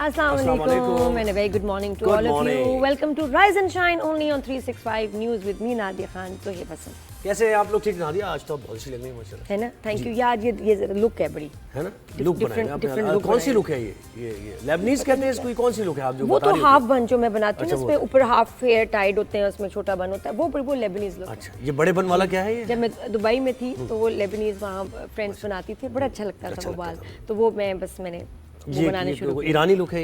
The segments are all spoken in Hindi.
Assalamualaikum and a very good morning to all of you. Welcome to Rise and Shine only on 365 News with me Nadia Khan. तो ये पसंद कैसे हैं आप लोग? ठीक नादिया, आज तो बहुत सी लग रही है माशाल्लाह, है ना? थैंक यू यार, ये लुक है बड़ी, है ना? लुक बनाया आपने, कौन सी लुक है ये लेबनीज कहते हैं इसको, कौन सी लुक है आप जो वो बता तो रही हो? हाफ बन जो मैं बनाती हूँ, उसमें ऊपर हाफ फेयर टाइड होते हैं, उसमें छोटा बन होता है, वो लेबनीज लुक। अच्छा, ये बड़े बन वाला क्या है ये? जब मैं दुबई में थी तो वो लेबनीज वहाँ फ्रेंड्स बनाती थी, बड़ा अच्छा लगता था वो बाल, तो वो मैंने बनाने शुरू किया। ईरानी लुक है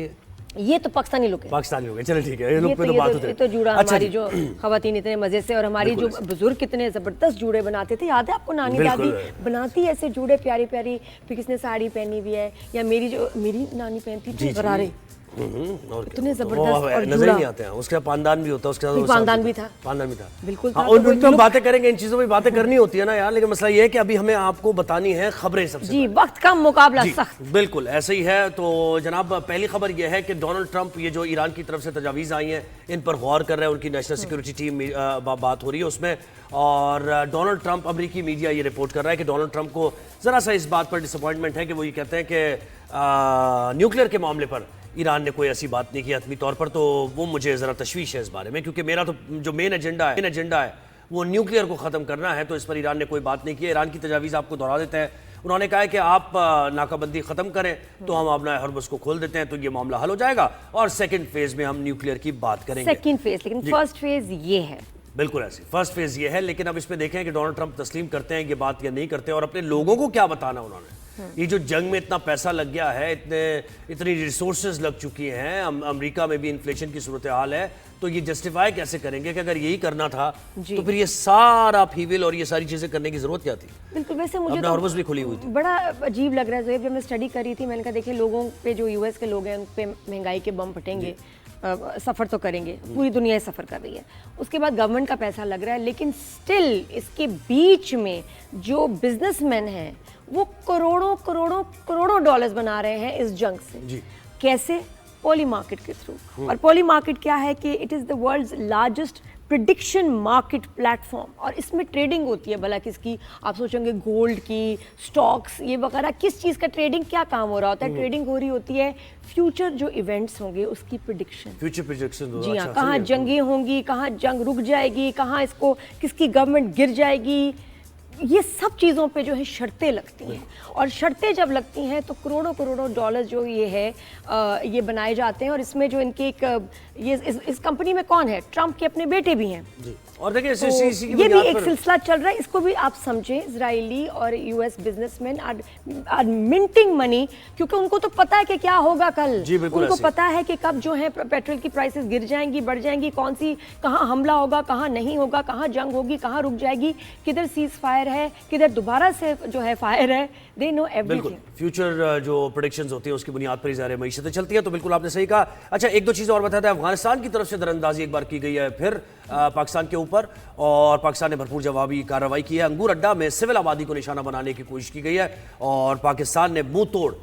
ये तो पाकिस्तानी लुक है। पाकिस्तानी लुक है, चलो ठीक है, ये लुक पे तो बात होती है। ये तो जूड़ा हमारी जो खवातीन इतने मजे से, और हमारी जो बुजुर्ग कितने जबरदस्त जूड़े बनाते थे, याद है आपको? नानी दादी बनाती ऐसे जूड़े प्यारी प्यारी, फिर किसने साड़ी पहनी हुई है, या मेरी नानी पहनती थी गरारे, इतने जबरदस्त, और नजर नहीं आते हैं। उसका पानदान भी होता है, उसका पानदान भी था, पानदान भी था, बिल्कुल। और हम बातें करेंगे, इन चीजों में बातें करनी होती है ना यार, लेकिन मसला ये है कि अभी हमें आपको बतानी है खबरें सबसे जी, वक्त कम मुकाबला सख्त, बिल्कुल ऐसे ही है। तो जनाब, पहली खबर यह है कि डोनाल्ड ट्रंप, ये जो ईरान की तरफ से तजावीज़ आई हैं, इन पर गौर कर रहे हैं, उनकी नेशनल सिक्योरिटी टीम बात हो रही है उसमें, और डोनाल्ड ट्रंप, अमेरिकी मीडिया ये रिपोर्ट कर रहा है कि डोनाल्ड ट्रंप को ज़रा सा इस बात पर डिसअपॉइंटमेंट है कि वो ये कहते हैं कि न्यूक्लियर के मामले पर ईरान ने कोई ऐसी बात नहीं की हतमी तौर पर। तो वो मुझे ज़रा तशवीश है इस बारे में, क्योंकि मेरा तो जो मेन एजेंडा है वो न्यूक्लियर को ख़त्म करना है, तो इस पर ईरान ने कोई बात नहीं की। ईरान की तजावीज़ आपको दोहरा देते हैं, उन्होंने कहा है कि आप नाकाबंदी ख़त्म करें तो हम अपना हरबस को खोल देते हैं, तो ये मामला हल हो जाएगा, और सेकंड फेज़ में हम न्यूक्लियर की बात करेंगे। सेकंड फेज़, लेकिन फर्स्ट फेज़ ये है, बिल्कुल ऐसे फर्स्ट फेज़ ये है। लेकिन अब इसमें देखें कि डोनाल्ड ट्रंप तस्लीम करते हैं ये बात या नहीं करते, और अपने लोगों को क्या बताना उन्होंने। ये जो जंग में इतना पैसा लग गया है, इतनी रिसोर्सेज लग चुकी हैं, अमेरिका में भी इन्फ्लेशन की सूरत हाल है, तो ये जस्टिफाई कैसे करेंगे कि अगर यही करना था तो फिर ये सारा फीविल और ये सारी चीजें करने की जरूरत क्या थी? बिल्कुल। वैसे मुझे तो हॉर्मस भी खुली हुई थी, बड़ा अजीब लग रहा है ज़ोएब, जब मैं स्टडी कर रही थी, मैंने कहा देखिए लोगों पे, जो यूएस के लोग हैं, उन पे महंगाई के बम फटेंगे, सफ़र तो करेंगे, पूरी दुनिया सफ़र कर रही है, उसके बाद गवर्नमेंट का पैसा लग रहा है, लेकिन स्टिल इसके बीच में जो बिजनेसमैन हैं वो करोड़ों डॉलर्स बना रहे हैं इस जंग से। कैसे? पॉली मार्केट के थ्रू। और पॉली मार्केट क्या है कि it is the world's largest prediction market platform, और इसमें ट्रेडिंग होती है। भला किसकी? आप सोचेंगे गोल्ड की, स्टॉक्स, ये वगैरह, किस चीज़ का ट्रेडिंग, क्या काम हो रहा होता है? ट्रेडिंग हो रही होती है फ्यूचर जो इवेंट्स होंगे उसकी प्रेडिक्शन, फ्यूचर प्रेडिक्शन। जी हाँ, कहाँ जंगें होंगी, कहाँ जंग रुक जाएगी, कहाँ इसको किसकी गवर्नमेंट गिर जाएगी, ये सब चीज़ों पे जो है शर्तें लगती हैं, और शर्तें जब लगती हैं तो करोड़ों डॉलर जो ये है ये बनाए जाते हैं। और इसमें जो इनके इस कंपनी में कौन है? ट्रंप के अपने बेटे भी हैं, और देखिए तो ये भी एक सिलसिला चल रहा है, इसको भी आप समझें। इजरायली और US businessman are minting money, क्योंकि उनको तो पता है कि क्या होगा कल, उनको पता है कि कब जो है पेट्रोल की प्राइसेस गिर जाएंगी, बढ़ जाएंगी, कहाँ हमला होगा, कहाँ नहीं होगा, कहाँ जंग होगी, कहाँ रुक जाएगी, किधर सीज फायर है, किधर दोबारा से जो है फायर है, दे नो एवरीथिंग। फ्यूचर जो प्रेडिक्शंस होती हैं उसकी बुनियाद पर ज़ाहिर मईशतें चलती हैं, तो बिल्कुल आपने सही कहा। अच्छा, एक दो चीज़ और बताते हैं। अफगानिस्तान की तरफ से दरअंदाजी एक बार की गई है फिर पाकिस्तान के ऊपर, और पाकिस्तान ने भरपूर जवाबी कार्रवाई की है। अंगूर अड्डा में सिविल आबादी को निशाना बनाने की कोशिश की गई है, और पाकिस्तान ने मुंह तोड़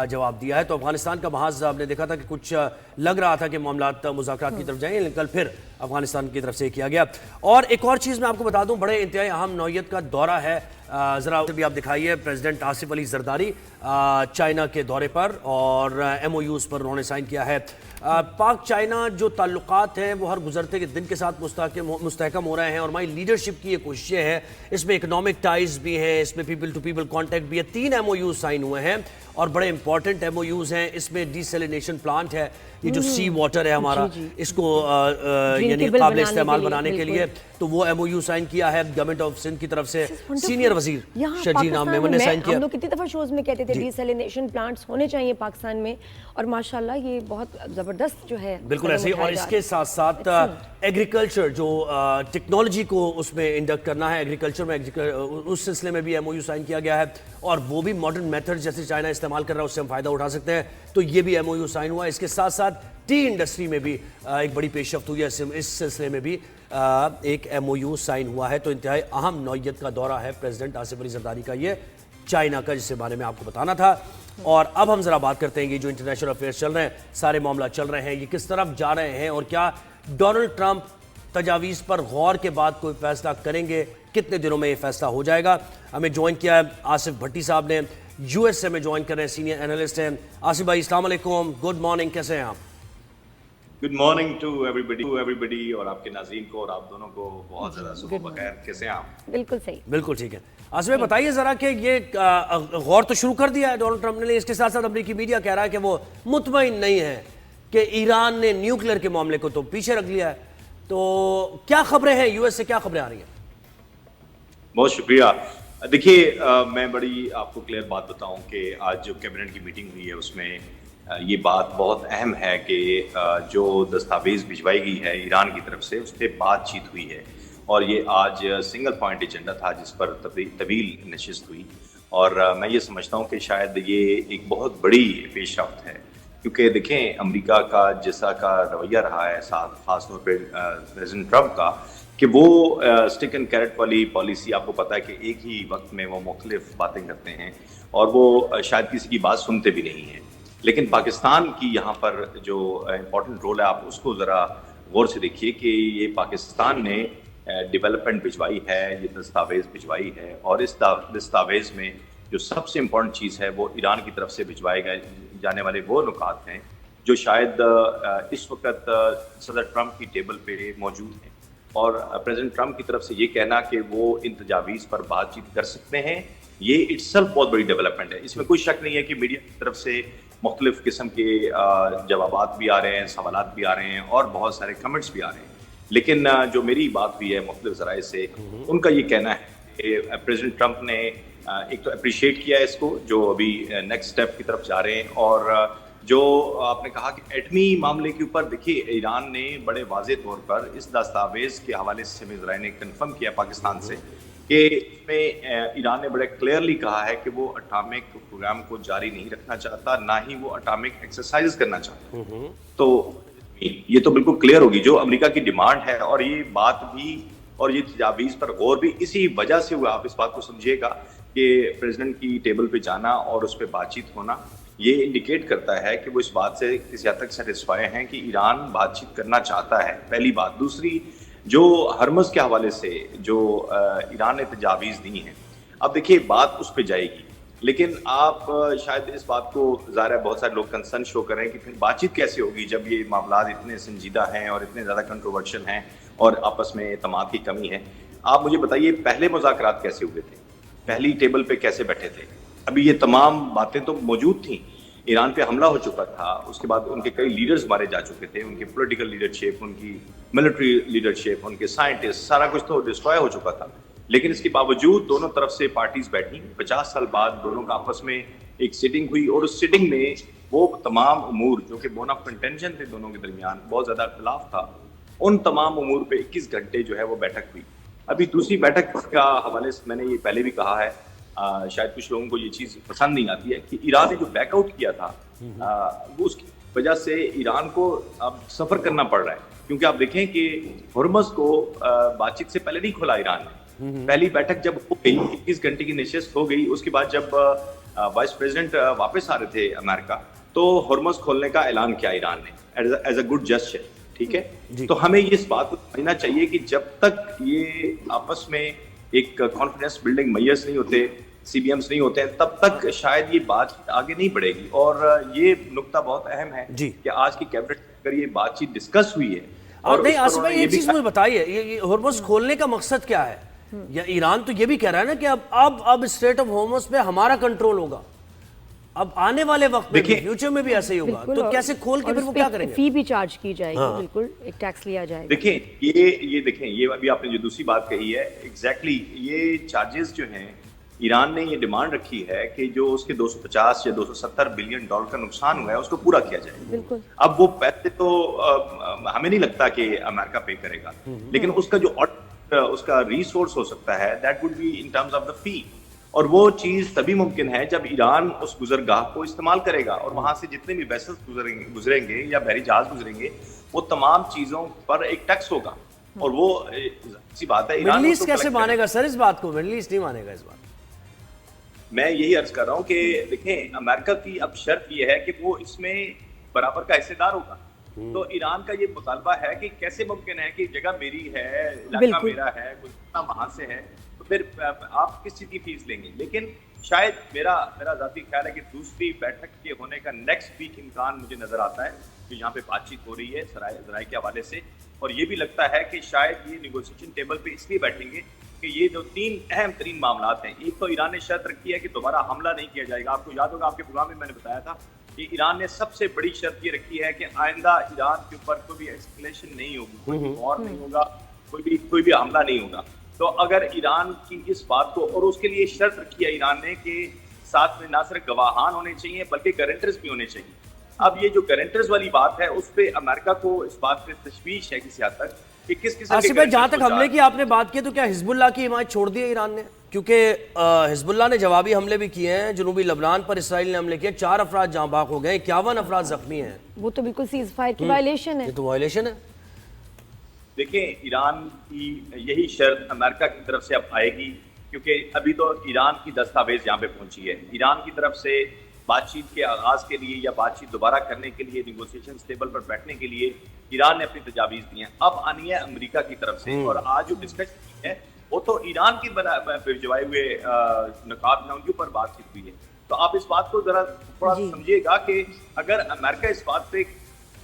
जवाब दिया है। तो अफगानिस्तान का महाज आपने देखा था कि कुछ लग रहा था कि मामलात मुज़ाकरात की तरफ जाएंगे, लेकिन कल फिर अफगानिस्तान की तरफ से किया गया। और एक और चीज़ मैं आपको बता दूं, बड़े इंतहाई अहम नौयत का दौरा है, ज़रा भी आप दिखाइए, प्रेसिडेंट आसिफ अली जरदारी चाइना के दौरे पर, और MOUs पर उन्होंने साइन किया है। पाक चाइना जो ताल्लुकात हैं वो हर गुजरते के दिन के साथ मुस्तहकम हो रहे हैं, और हमारी लीडरशिप की ये कोशिशें हैं, इसमें इकोनॉमिक टाइज भी हैं, इसमें पीपल टू पीपल कॉन्टैक्ट भी है। 3 MOUs साइन हुए हैं, और बड़े इंपॉर्टेंट MOUs हैं। इसमें डिसैलिनेशन प्लांट है, ये जो सी वाटर है हमारा, इसको यानी काबिल इस्तेमाल बनाने के लिए, तो वो MOU साइन किया है गवर्नमेंट ऑफ सिंध की तरफ से। सीनियर वजीर शजी नाम मेमन ने साइन किया। हम लोग कितनी दफा शोज में कहते थे डिसैलिनेशन प्लांट्स होने चाहिए पाकिस्तान में, और माशाल्लाह ये बहुत जबरदस्त जो है, बिल्कुल ऐसे ही। और इसके साथ साथ एग्रीकल्चर जो टेक्नोलॉजी को उसमें इंडक्ट करना है, एग्रीकल्चर में उस सिलसिले में भी MOU साइन किया गया है, और वो भी मॉडर्न मेथड जैसे चाइना इस्तेमाल कर रहा है उससे हम फायदा उठा सकते हैं, तो ये भी MOU साइन हुआ है। इसके साथ साथ टी इंडस्ट्री में भी एक बड़ी पेशरफ्त हुई है, इस सिलसिले में भी एक MOU साइन हुआ है। तो इंतहाई अहम नौयत का दौरा है प्रेसिडेंट आसिफ अली जरदारी का ये चाइना का, जिसके बारे में आपको बताना था। और अब हम जरा बात करते हैं कि जो इंटरनेशनल अफेयर्स चल रहे हैं, सारे मामला चल रहे हैं, ये किस तरफ जा रहे हैं, और क्या डोनाल्ड ट्रंप तजावीज़ पर गौर के बाद कोई फैसला करेंगे, कितने दिनों में ये फैसला हो जाएगा। हमें ज्वाइन किया है आसिफ भट्टी साहब ने, यूएस से में ज्वाइन कर रहे हैं, सीनियर एनालिस्ट हैं। आसिफ भाई अस्सलाम वालेकुम, गुड मॉर्निंग, कैसे हैं आप? गुड मॉर्निंग टू एवरीबडी और आपके नाज़रीन को और आप दोनों को बहुत ज़्यादा सुबह बखैर। कैसे हैं आप? बिल्कुल सही। बिल्कुल ठीक है। आसिफ भाई बताइए ज़रा कि ये गौर तो शुरू कर दिया है डोनाल्ड ट्रंप ने, इसके साथ साथ अमेरिकी मीडिया कह रहा है कि वो मुतमईन नहीं है कि ईरान ने न्यूक्लियर के मामले को तो पीछे रख लिया है। तो क्या खबरें हैं, यूएस से क्या खबरें आ रही हैं? बहुत शुक्रिया। देखिए, मैं बड़ी आपको क्लियर बात बताऊं कि आज जो कैबिनेट की मीटिंग हुई है उसमें ये बात बहुत अहम है कि जो दस्तावेज भिजवाई गई है ईरान की तरफ से उस पर बातचीत हुई है और ये आज सिंगल पॉइंट एजेंडा था जिस पर तवील नशिस्त हुई। और मैं ये समझता हूँ कि शायद ये एक बहुत बड़ी पेशरफ्त है, क्योंकि देखें अमेरिका का जैसा का रवैया रहा है साथ खासतौर पर प्रेसिडेंट ट्रंप का कि वो स्टिक एंड कैरेट वाली पॉलिसी, आपको पता है कि एक ही वक्त में वो मुख्तलिफ बातें करते हैं और वो शायद किसी की बात सुनते भी नहीं हैं। लेकिन पाकिस्तान की यहाँ पर जो इम्पोर्टेंट रोल है आप उसको ज़रा गौर से देखिए कि ये पाकिस्तान ने डेवलपमेंट भिजवाई है, ये दस्तावेज भिजवाई है और इस दस्तावेज में जो सबसे इम्पोर्टेंट चीज़ है वो ईरान की तरफ से भिजवाए गए जाने वाले वो नुकात हैं जो शायद इस वक्त सदर ट्रंप की टेबल पे मौजूद हैं। और प्रेसिडेंट ट्रंप की तरफ से ये कहना कि वो इन तजावीज़ पर बातचीत कर सकते हैं, ये इट्सल्फ बहुत बड़ी डेवलपमेंट है। इसमें कोई शक नहीं है कि मीडिया की तरफ से मुख्तलिफ किस्म के जवाबात भी आ रहे हैं, सवालात भी आ रहे हैं और बहुत सारे कमेंट्स भी आ रहे हैं। लेकिन जो मेरी बात हुई है मुख्तलिफ ज़राए से, उनका ये कहना है कि प्रेसिडेंट ट्रंप ने एक तो अप्रिशिएट किया है इसको जो अभी नेक्स्ट स्टेप की तरफ जा रहे हैं, और जो आपने कहा कि एटमी मामले के ऊपर देखिए ईरान ने बड़े वाज़े तौर पर इस दस्तावेज के हवाले से मिज़राए ने कंफर्म किया पाकिस्तान से कि इसमें ईरान ने बड़े क्लियरली कहा है कि वो एटॉमिक प्रोग्राम को जारी नहीं रखना चाहता, ना ही वो एटॉमिक एक्सरसाइज करना चाहता। तो ये तो बिल्कुल क्लियर होगी जो अमेरिका की डिमांड है, और ये बात भी और ये तजावीज़ पर गौर भी इसी वजह से हुआ। आप इस बात को समझिएगा कि प्रेसिडेंट की टेबल पे जाना और उस पर बातचीत होना ये इंडिकेट करता है कि वो इस बात से किसी हद तक सेटिस्फाई हैं कि ईरान बातचीत करना चाहता है, पहली बात। दूसरी, जो हरमज़ के हवाले से जो ईरान ने तजावीज़ दी हैं, अब देखिए बात उस पर जाएगी, लेकिन आप शायद इस बात को ज़ाहिर है बहुत सारे लोग कंसर्न शो कर रहे हैं कि फिर बातचीत कैसे होगी जब ये मामला इतने संजीदा हैं और इतने ज़्यादा कंट्रोवर्शियल हैं और आपस में एतमाद की कमी है। आप मुझे बताइए पहले मुज़ाकरात कैसे हुए थे, पहली टेबल पे कैसे बैठे थे? अभी ये तमाम बातें तो मौजूद थी, ईरान पे हमला हो चुका था, उसके बाद उनके कई लीडर्स मारे जा चुके थे, उनकी पॉलिटिकल लीडरशिप, उनकी मिलिट्री लीडरशिप, उनके साइंटिस्ट, सारा कुछ तो डिस्ट्रॉय हो चुका था। लेकिन इसके बावजूद दोनों तरफ से पार्टीज बैठी, 50 साल बाद दोनों का आपस में एक सिटिंग हुई और उस सिटिंग में वो तमाम उमूर जो कि बोन ऑफ कंटेंशन थे दोनों के दरमियान, बहुत ज़्यादा इख्तिलाफ था, उन तमाम उमूर पे 21 घंटे जो है वो बैठक हुई। अभी दूसरी बैठक का हवाले से मैंने ये पहले भी कहा है, शायद कुछ लोगों को ये चीज़ पसंद नहीं आती है कि ईरान ने जो बैकआउट किया था वो उसकी वजह से ईरान को अब सफ़र करना पड़ रहा है, क्योंकि आप देखें कि हुर्मुज़ को बातचीत से पहले नहीं खोला ईरान ने। पहली बैठक जब हो गई, 21 घंटे की नशिस्त हो गई, उसके बाद जब वाइस प्रेसिडेंट वापस आ रहे थे अमेरिका, तो हुर्मुज़ खोलने का ऐलान किया ईरान ने एज अ गुड जेस्चर, ठीक है। तो हमें इस बात को समझना चाहिए कि जब तक ये आपस में एक कॉन्फिडेंस बिल्डिंग मैयस नहीं होते, CBMs नहीं होते हैं, तब तक शायद ये बात आगे नहीं बढ़ेगी। और ये नुक्ता बहुत अहम है कि आज की कैबिनेट अगर ये बातचीत डिस्कस हुई है और नहीं, आसिफ भाई एक चीज मुझे बताइए, ये हुर्मुज़ खोलने का मकसद क्या है? या ईरान तो ये भी कह रहा है ना कि अब स्ट्रेट ऑफ हुर्मुज़ पे हमारा कंट्रोल होगा, अब आने वाले वक्त में फ्यूचर में भी ऐसे ही होगा, तो कैसे खोल के फिर वो क्या करेंगे? फी भी चार्ज की जाएगी, बिल्कुल एक टैक्स लिया जाएगा। देखिए ये देखें, ये अभी आपने जो दूसरी बात कही है, एग्जैक्टली ये चार्जेस जो हैं, ईरान ने ये डिमांड रखी है कि जो उसके 250 या 270 बिलियन डॉलर का नुकसान हुआ है उसको पूरा किया जाए। बिल्कुल। अब वो पैसे तो हमें नहीं लगता कि अमेरिका पे करेगा, लेकिन उसका जो उसका रिसोर्स हो सकता है that would be in terms of the fee, और वो चीज तभी मुमकिन है जब ईरान उस गुजरगाह को इस्तेमाल करेगा और वहां से जितने भी वेसल्स गुजरेंगे या बहरी जहाज गुजरेंगे, वो तमाम चीजों पर एक टैक्स होगा। और वो सी बात है, मिडल ईस्ट कैसे मानेगा सर इस बात को? मिडल ईस्ट नहीं मानेगा इस बात। मैं यही अर्ज कर रहा हूँ कि देखें, अमेरिका की अब शर्त यह है कि वो इसमें बराबर का हिस्सेदार होगा। तो ईरान का ये मुतालबा है कि कैसे मुमकिन है कि जगह मेरी है, इलाका बिल्कुल। मेरा है, कुछ इतना वहां से है, तो फिर आप किस चीज की फीस लेंगे। लेकिन शायद मेरा मेरा जाती ख्याल है कि दूसरी बैठक के होने का नेक्स्ट वीक इम्कान मुझे नजर आता है, जो यहाँ पे बातचीत हो रही है जराए के हवाले से। और ये भी लगता है कि शायद ये निगोशिएशन टेबल पे इसलिए बैठेंगे कि ये जो 3 अहम तरीन मामला हैं, एक तो ईरान ने शर्त रखी है कि दोबारा हमला नहीं किया जाएगा। आपको याद होगा, आपके प्रोग्राम में मैंने बताया था कि ईरान ने सबसे बड़ी शर्त ये रखी है कि आइंदा ईरान के ऊपर कोई भी एस्केलेशन नहीं होगी, कोई भी वॉर नहीं होगा, कोई भी हमला नहीं होगा। तो अगर ईरान की इस बात को, और उसके लिए शर्त रखी है ईरान ने कि साथ में ना सिर्फ गवाहान होने चाहिए बल्कि गारंटर्स भी होने चाहिए। अब ये जो गारंटर्स वाली बात है, उस पे अमेरिका को इस बात पे तशवीश है किसी हद तक कि किस किस्म आसिफ भाई, जहां तक हमले की आपने बात की, तो क्या हिजबुल्लाह की हिमायत छोड़ दी है ईरान ने? क्योंकि हिजबुल्लाह ने जवाबी हमले भी किए हैं, जनूबी लबनान पर इसराइल ने हमले किए, 4 अफराद जाँ बाग हो गए, 51 अफराद जख्मी हैं। वो तो बिल्कुल सीज फायर की वायलेशन है। ये तो वायलेशन है। देखें, ईरान की यही शर्त अमेरिका की तरफ से अब आएगी, क्योंकि अभी तो ईरान की दस्तावेज यहाँ पे पहुंची है। ईरान की तरफ से बातचीत के आगाज के लिए या बातचीत दोबारा करने के लिए, निगोशिएशन टेबल पर बैठने के लिए ईरान ने अपनी तजावीज दी हैं। अब आनी है अमेरिका की तरफ से, और आज जो डिस्कशन है वो तो ईरान की भिजवाए हुए नुकात में उनके ऊपर बातचीत हुई है। तो आप इस बात को जरा थोड़ा समझिएगा कि अगर अमेरिका इस बात पे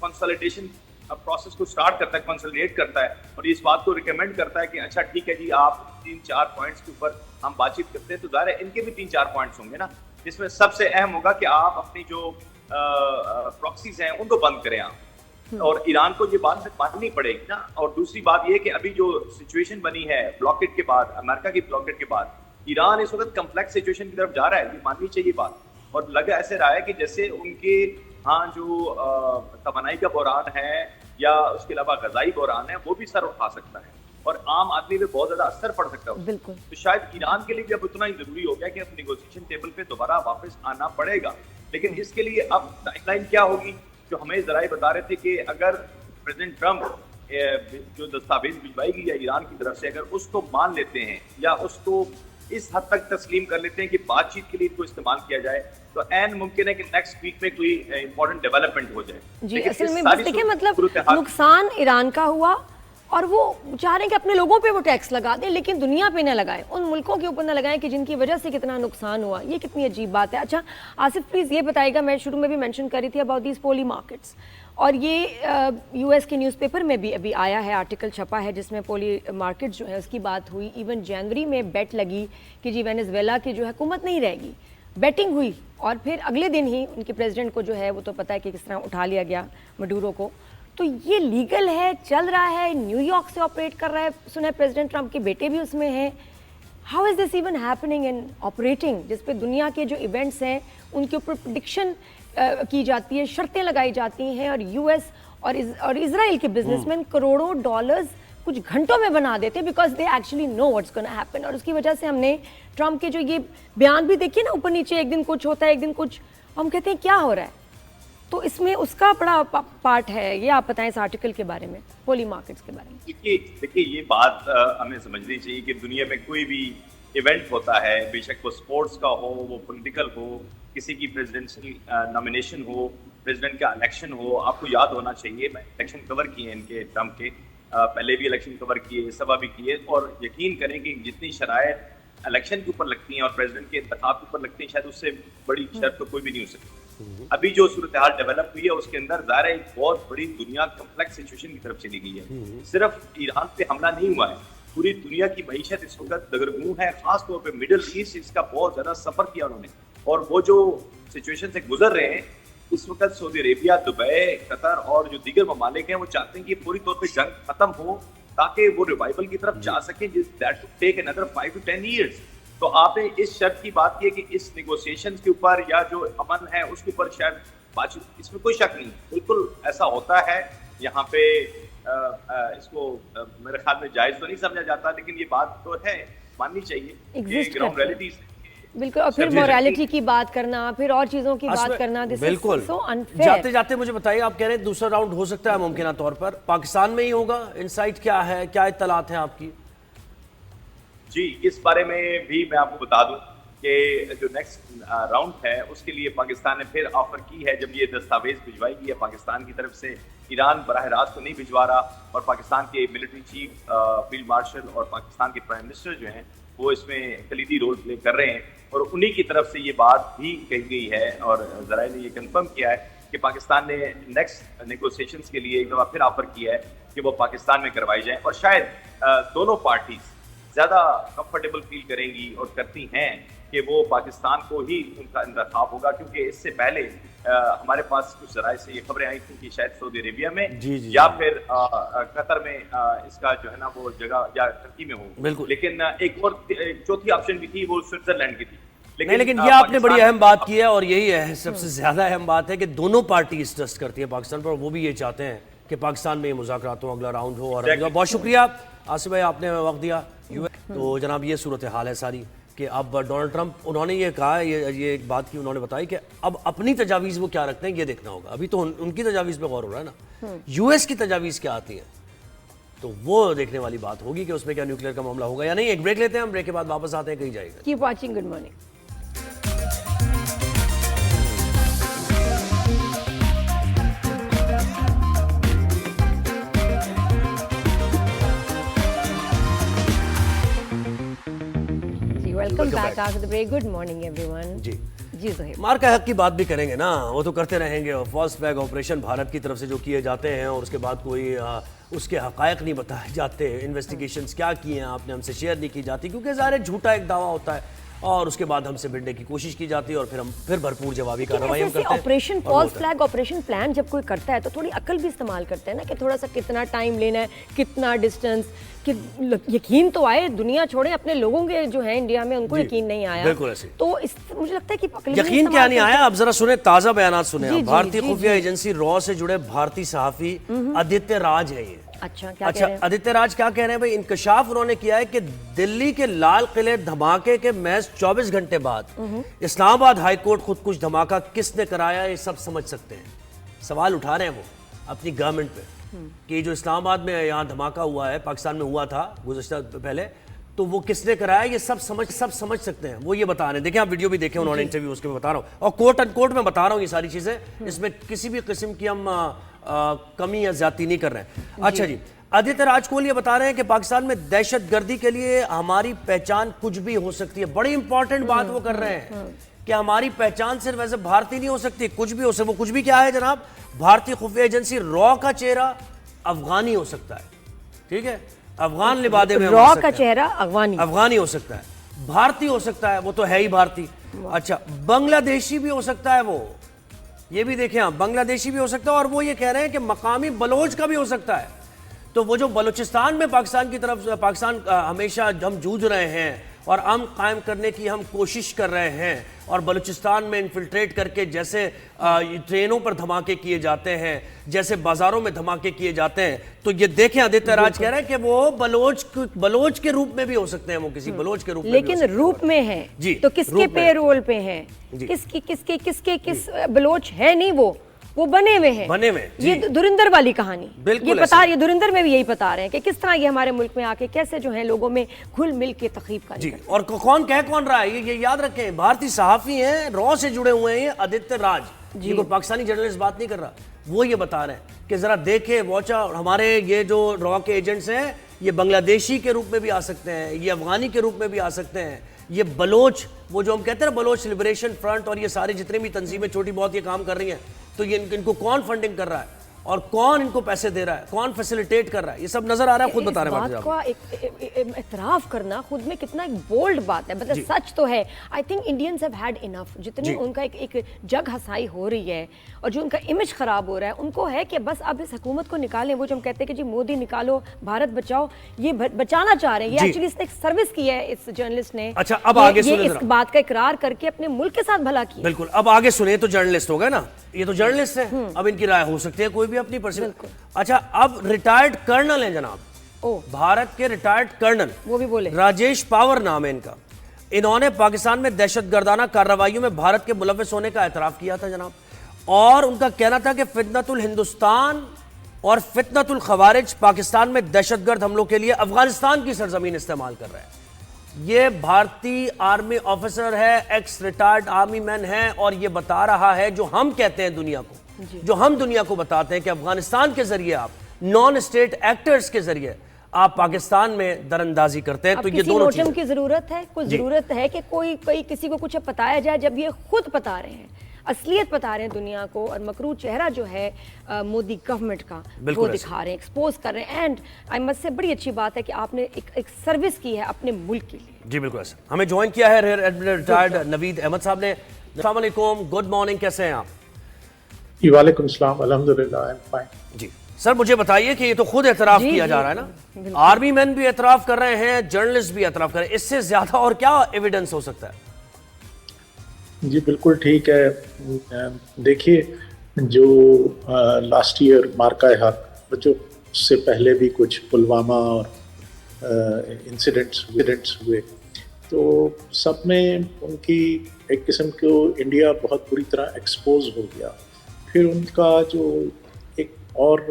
कंसोलिडेशन प्रोसेस को स्टार्ट करता है, कंसोलिडेट करता है, और इस बात को रिकमेंड करता है कि अच्छा ठीक है जी, आप 3-4 पॉइंट्स के ऊपर हम बातचीत करते हैं, तो ज़ाहिर है इनके भी 3-4 पॉइंट्स होंगे ना, जिसमें सबसे अहम होगा कि आप अपनी जो प्रॉक्सीज हैं उनको बंद करें आप, और ईरान को ये बात माननी पड़ेगी ना। और दूसरी बात ये कि अभी जो सिचुएशन बनी है ब्लॉकेट के बाद, अमेरिका की ब्लॉकेट के बाद, ईरान इस वक्त कम्प्लेक्स सिचुएशन की तरफ जा रहा है, ये माननी चाहिए बात। और लग ऐसे रहा है कि जैसे उनके हाँ जो तवानाई का बहरान है या उसके अलावा गजाई बहरान है, वो भी सर उठा सकता है और आम आदमी पे बहुत ज्यादा असर पड़ सकता है। बिल्कुल। तो शायद ईरान के लिए भी अब उतना ही जरूरी हो गया कि अब निगोशिएशन टेबल पे दोबारा वापस आना पड़ेगा। लेकिन इसके लिए अब टाइमलाइन क्या होगी, जो हमें जराए बता रहे थे कि अगर प्रेसिडेंट ट्रंप जो दस्तावेज भिजवाएगी या ईरान की तरफ से, अगर उसको मान लेते हैं या उसको इस हद तक तस्लीम कर लेते हैं कि बातचीत के लिए इसको इस्तेमाल किया जाए, तो एन मुमकिन है कि नेक्स्ट वीक में कोई इंपॉर्टेंट डेवलपमेंट हो जाए। जी, असल में बस देखिए, मतलब नुकसान ईरान का हुआ और वो चाह रहे हैं कि अपने लोगों पे वो टैक्स लगा दें, लेकिन दुनिया पे न लगाएं, उन मुल्कों के ऊपर न लगाएं कि जिनकी वजह से कितना नुकसान हुआ। ये कितनी अजीब बात है। अच्छा आसिफ, प्लीज़ ये बताइएगा, मैं शुरू में भी मेंशन कर रही थी अबाउट दीज पोली मार्केट्स, और ये यूएस के न्यूज़पेपर में भी अभी आया है, आर्टिकल छपा है जिसमें पोली मार्केट जो है उसकी बात हुई। इवन जनवरी में बेट लगी कि जी वेनेजुएला की जो हुकूमत नहीं रहेगी, बेटिंग हुई, और फिर अगले दिन ही उनके प्रेसिडेंट को जो है वो तो पता है कि किस तरह उठा लिया गया, मडूरो को। तो ये लीगल है, चल रहा है, न्यूयॉर्क से ऑपरेट कर रहा है, सुना है प्रेसिडेंट ट्रंप के बेटे भी उसमें हैं। How is this even happening and operating, जिस पे दुनिया के जो इवेंट्स हैं उनके ऊपर प्रेडिक्शन की जाती है, शर्तें लगाई जाती हैं, और यूएस और इजराइल के बिजनेसमैन करोड़ों डॉलर्स कुछ घंटों में बना देते हैं, because they actually know what's gonna happen. और उसकी वजह से हमने ट्रंप के जो ये बयान भी देखिए ना, ऊपर नीचे, एक दिन कुछ होता है एक दिन कुछ, हम कहते हैं क्या हो रहा है। तो इसमें उसका बड़ा पार्ट है। ये आप बताएं इस आर्टिकल के बारे में, पोली मार्केट्स के बारे में। देखिए ये बात हमें समझनी चाहिए कि दुनिया में कोई भी इवेंट होता है, बेशक वो स्पोर्ट्स का हो, वो पॉलिटिकल हो, किसी की प्रेसिडेंशियल नॉमिनेशन हो, प्रेसिडेंट का इलेक्शन हो, आपको याद होना चाहिए, मैं इलेक्शन कवर किए इनके ट्रंप के, पहले भी इलेक्शन कवर किए, सभा भी किए, और यकीन करें कि जितनी शराइत इलेक्शन के ऊपर लगती हैं और प्रेसिडेंट के इंतखाब के ऊपर लगती हैं, शायद उससे बड़ी शर्त तो कोई भी नहीं हो सकती। अभी जो सूरत हाल डेवलप हुई है उसके अंदर ज़ाहिर है एक बहुत बड़ी दुनिया कम्प्लेक्स सिचुएशन की तरफ चली गई है। सिर्फ ईरान पे हमला नहीं हुआ है, पूरी दुनिया की मईशत इस वक्त दगरगूं है, खासतौर पे मिडिल ईस्ट इसका बहुत ज्यादा सफर किया उन्होंने, और वो जो सिचुएशन से गुजर रहे हैं इस वक्त सऊदी अरेबिया, दुबई, कतर और जो दीगर ममालिक हैं वो चाहते हैं कि पूरी तौर पे जंग खत्म हो ताकि वो रिवाइवल की तरफ जा सके, that would take another 5 to 10 years। तो आपने इस शर्त की बात की है कि इस नेगोशिएशंस के ऊपर या जो अमन है उसके ऊपर शायद बातचीत, इसमें कोई शक नहीं, बिल्कुल ऐसा होता है। यहाँ पे इसको मेरे ख्याल में जायज तो नहीं समझा जाता, लेकिन ये बात तो है, माननी चाहिए, ग्राउंड रियलिटीज। बिल्कुल, और फिर मोरालिटी की बात करना, फिर और चीजों की बात करना, बिल्कुल सो अनफेयर। जाते जाते मुझे बताइए, आप कह रहे हैं दूसरा राउंड हो सकता है मुमकिन तौर पर, पाकिस्तान में ही होगा, इनसाइट क्या है, क्या इत्तलात हैं आपकी? जी, इस बारे में भी मैं आपको बता दूं कि जो नेक्स्ट राउंड है उसके लिए पाकिस्तान ने फिर ऑफर की है। जब ये दस्तावेज भिजवाई गई है पाकिस्तान की तरफ से, ईरान बराह रास्त तो नहीं भिजवा रहा, और पाकिस्तान के मिलिट्री चीफ फील्ड मार्शल और पाकिस्तान के प्राइम मिनिस्टर जो हैं वो इसमें कलीदी रोल प्ले कर रहे हैं, और उन्हीं की तरफ से ये बात भी कही गई है और ज़राए ने ये कंफर्म किया है कि पाकिस्तान ने नेक्स्ट नेगोशिएशंस के लिए एक दफ़ा फिर ऑफर किया है कि वो पाकिस्तान में करवाई जाए, और शायद दोनों पार्टीज ज़्यादा कंफर्टेबल फील करेंगी और करती हैं कि वो पाकिस्तान को ही उनका इंतखाब होगा, क्योंकि इससे पहले हमारे पास कुछ जराए से ये खबरें आई थी कि शायद सऊदी अरेबिया में या फिर कतर में इसका जो है ना वो जगह या टर्की में हो, बिल्कुल। लेकिन एक और चौथी ऑप्शन भी थी, वो स्विट्जरलैंड की थी। लेकिन ये आपने बड़ी अहम बात की है, और यही है सबसे ज्यादा अहम बात है कि दोनों पार्टी ट्रस्ट करती है पाकिस्तान पर, और वो भी ये चाहते हैं कि पाकिस्तान में मुज़ाकरात हो, अगला राउंड हो। और बहुत शुक्रिया आसिफ भाई, आपने वक्त दिया। तो जनाब ये सूरत हाल है सारी कि अब डोनाल्ड ट्रंप, उन्होंने ये कहा, ये एक बात की उन्होंने बताई कि अब अपनी तजावीज़ वो क्या रखते हैं ये देखना होगा। अभी तो उनकी तजावीज़ पे गौर हो रहा है ना, यूएस की तजावीज़ क्या आती है, तो वो देखने वाली बात होगी कि उसमें क्या न्यूक्लियर का मामला होगा या नहीं। एक ब्रेक लेते हैं हम, ब्रेक के बाद वापस आते हैं, कहीं जाएगा। Keep watching, good morning. Welcome back after the break. Good morning everyone. जी जी ज़ोहैब, मार का हक की बात भी करेंगे ना, वो तो करते रहेंगे। और फर्स्ट फ्लैग ऑपरेशन भारत की तरफ से जो किए जाते हैं और उसके बाद कोई उसके हकायक नहीं बताए जाते, इन्वेस्टिगेशंस क्या किए हैं आपने हमसे शेयर नहीं की जाती, क्योंकि ज़ाहिर झूठा एक दावा होता है, और उसके बाद हमसे भिड़ने की कोशिश की जाती है, और फिर हम भरपूर जवाबी कार्रवाई हम करते हैं। Operation false flag operation plan जब कोई करता है तो थोड़ी अकल भी इस्तेमाल करते हैं ना, कि थोड़ा सा कितना टाइम लेना है, कितना डिस्टेंस, कि यकीन तो आए। दुनिया छोड़े, अपने लोगों के जो है इंडिया में उनको यकीन नहीं आया, बिल्कुल ऐसे। तो मुझे लगता है कि यकीन क्या नहीं आया, अब जरा सुने ताज़ा बयान सुने। भारतीय खुफिया एजेंसी रॉ से जुड़े भारतीय सहाफ़ी आदित्य राज है ये। अच्छा, क्या कह रहे हैं? आदित्य राज क्या कह रहे हैं भाई? इंकशाफ उन्होंने किया है कि दिल्ली के लाल किले धमाके के महज 24 घंटे बाद इस्लामाबाद हाई कोर्ट खुद कुछ धमाका किसने कराया, ये सब समझ सकते हैं। सवाल उठा रहे हैं वो अपनी गवर्नमेंट पे कि जो इस्लामाबाद में यहाँ धमाका हुआ है, पाकिस्तान में हुआ था गुज़श्ता पहले, तो वो किसने कराया, ये सब समझ सकते हैं। वो ये बता रहे हैं, देखें आप वीडियो भी देखें उन्होंने, इंटरव्यू उसके बता रहा हूँ, और कोट अनकोट में बता रहा हूँ ये सारी चीजें, इसमें किसी भी किस्म की हम कमी या ज्यादती नहीं कर रहे हैं। अच्छा जी, आदित्य राज कोहली ये बता रहे हैं कि पाकिस्तान में दहशतगर्दी के लिए हमारी पहचान कुछ भी हो सकती है। बड़ी इंपॉर्टेंट बात वो कर रहे हैं कि हमारी पहचान सिर्फ वैसे भारतीय नहीं हो सकती, कुछ भी हो सकती। वो कुछ भी क्या है जनाब? भारतीय खुफिया एजेंसी रॉ का चेहरा अफगानी हो सकता है, ठीक है, अफगान लिबादे में रॉ का चेहरा अफगानी हो सकता है, भारतीय हो सकता है, वो तो है ही भारतीय। अच्छा, बांग्लादेशी भी हो सकता है वो, ये भी देखें आप, बांग्लादेशी भी हो सकता है, और वो ये कह रहे हैं कि मकामी बलोच का भी हो सकता है। तो वो जो बलूचिस्तान में पाकिस्तान की तरफ, पाकिस्तान हमेशा हम जूझ रहे हैं और अमन कायम करने की हम कोशिश कर रहे हैं, और बलूचिस्तान में इन्फिल्ट्रेट करके जैसे ट्रेनों पर धमाके किए जाते हैं, जैसे बाजारों में धमाके किए जाते हैं, तो ये देखें आदित्य राज कह रहे हैं कि वो बलोच के रूप में भी हो सकते हैं, वो किसी बलोच के रूप में, लेकिन रूप में है जी, तो किसके पे रोल पे हैं, किस बलोच है नहीं, वो बने हुए हैं। ये धुरिंदर वाली कहानी, ये धुरिंदर में भी यही बता रहे हैं कि किस तरह ये हमारे मुल्क में आके कैसे जो है लोगों में घुल मिल के तकलीफ का जी। और कौन रहा है ये याद रखें, भारतीय सहाफी हैं, रॉ से जुड़े हुए हैं आदित्य राज जी, कोई पाकिस्तानी जर्नलिस्ट बात नहीं कर रहा, वो ये बता रहे हैं कि जरा देखे वॉचा, हमारे ये जो रॉ के एजेंट्स हैं ये बांग्लादेशी के रूप में भी आ सकते हैं, ये अफगानी के रूप में भी आ सकते हैं, ये बलोच, वो जो हम कहते हैं ना बलोच लिबरेशन फ्रंट, और ये सारे जितने भी तंजीमें छोटी बहुत ये काम कर रही हैं, तो ये इनको कौन फंडिंग कर रहा है और कौन इनको पैसे दे रहा है, कौन फैसिलिटेट कर रहा है, ये सब नजर आ रहा है, खुद बता रहे हैं। बात का इतराफ करना खुद में कितना एक बोल्ड बात है, मतलब सच तो है। I think Indians have had enough, जितनी उनका एक जग हसाई हो रही है और जो उनका इमेज खराब हो रहा है, उनको है कि बस अब इस हुकूमत को निकालें। वो जो हम कहते हैं कि जी मोदी निकालो, भारत बचाओ, ये बचाना चाह रहे हैं। ये एक्चुअली इसने एक सर्विस की है इस जर्नलिस्ट ने। अच्छा, अब आगे सुनिए, इस बात का इकरार करके अपने मुल्क के साथ भला किया। बिल्कुल, अब आगे सुनिए, तो जर्नलिस्ट हो गए ना, ये तो जर्नलिस्ट है, अब इनकी राय हो सकती है कोई भी अपनी पर्सनल। अच्छा, अब रिटायर्ड कर्नल है जनाब, भारत के रिटायर्ड कर्नल, वो भी बोले, राजेश पावर नाम है इनका। इन्होंने पाकिस्तान में दहशतगर्दाना कार्रवाइयों में भारत के मुलव्विस होने का एतराफ किया था जनाब, और उनका कहना था कि फितनतुल हिंदुस्तान और फितनतुल खवारिज पाकिस्तान में दहशतगर्द हमलों के लिए अफगानिस्तान की सरजमीन इस्तेमाल कर रहे हैं। ये भारतीय आर्मी ऑफिसर है, एक्स रिटायर्ड आर्मी मैन है, और ये बता रहा है जो हम कहते हैं दुनिया को, जो हम दुनिया को बताते हैं कि अफगानिस्तान के जरिए आप नॉन स्टेट एक्टर्स के जरिए आप पाकिस्तान में दरअंदाजी करते हैं। तो ये दोनों चीजें की जरूरत है, कुछ जरूरत है कि कोई किसी को कुछ बताया जाए, जब ये खुद बता रहे हैं, असलियत बता रहे हैं दुनिया को, और मकरू चेहरा जो है मोदी गवर्नमेंट का वो दिखा रहे हैं, एक्सपोज कर रहे हैं। एंड आई मस्ट से बड़ी अच्छी बात है कि आपने एक सर्विस की है अपने मुल्क के लिए। जी बिल्कुल ऐसा। हमें ज्वाइन किया है rear admiral retired Naveed Ahmed साहब ने। अस्सलाम वालेकुम, गुड मॉर्निंग, कैसे हैं आप? वालेकुम सलाम, अल्हम्दुलिल्लाह, आई एम फाइन। जी सर, मुझे बताइए कि ये तो खुद एतराफ किया जा रहा है ना, आर्मी मैन भी एतराफ कर रहे हैं, जर्नलिस्ट भी एतराफ कर रहे हैं, इससे ज्यादा और क्या एविडेंस हो सकता है? जी बिल्कुल ठीक है। देखिए, जो लास्ट ईयर मार्का हक, जो उससे पहले भी कुछ पुलवामा और इंसिडेंट्स हुए, तो सब में उनकी एक किस्म को इंडिया बहुत बुरी तरह एक्सपोज हो गया। फिर उनका जो एक और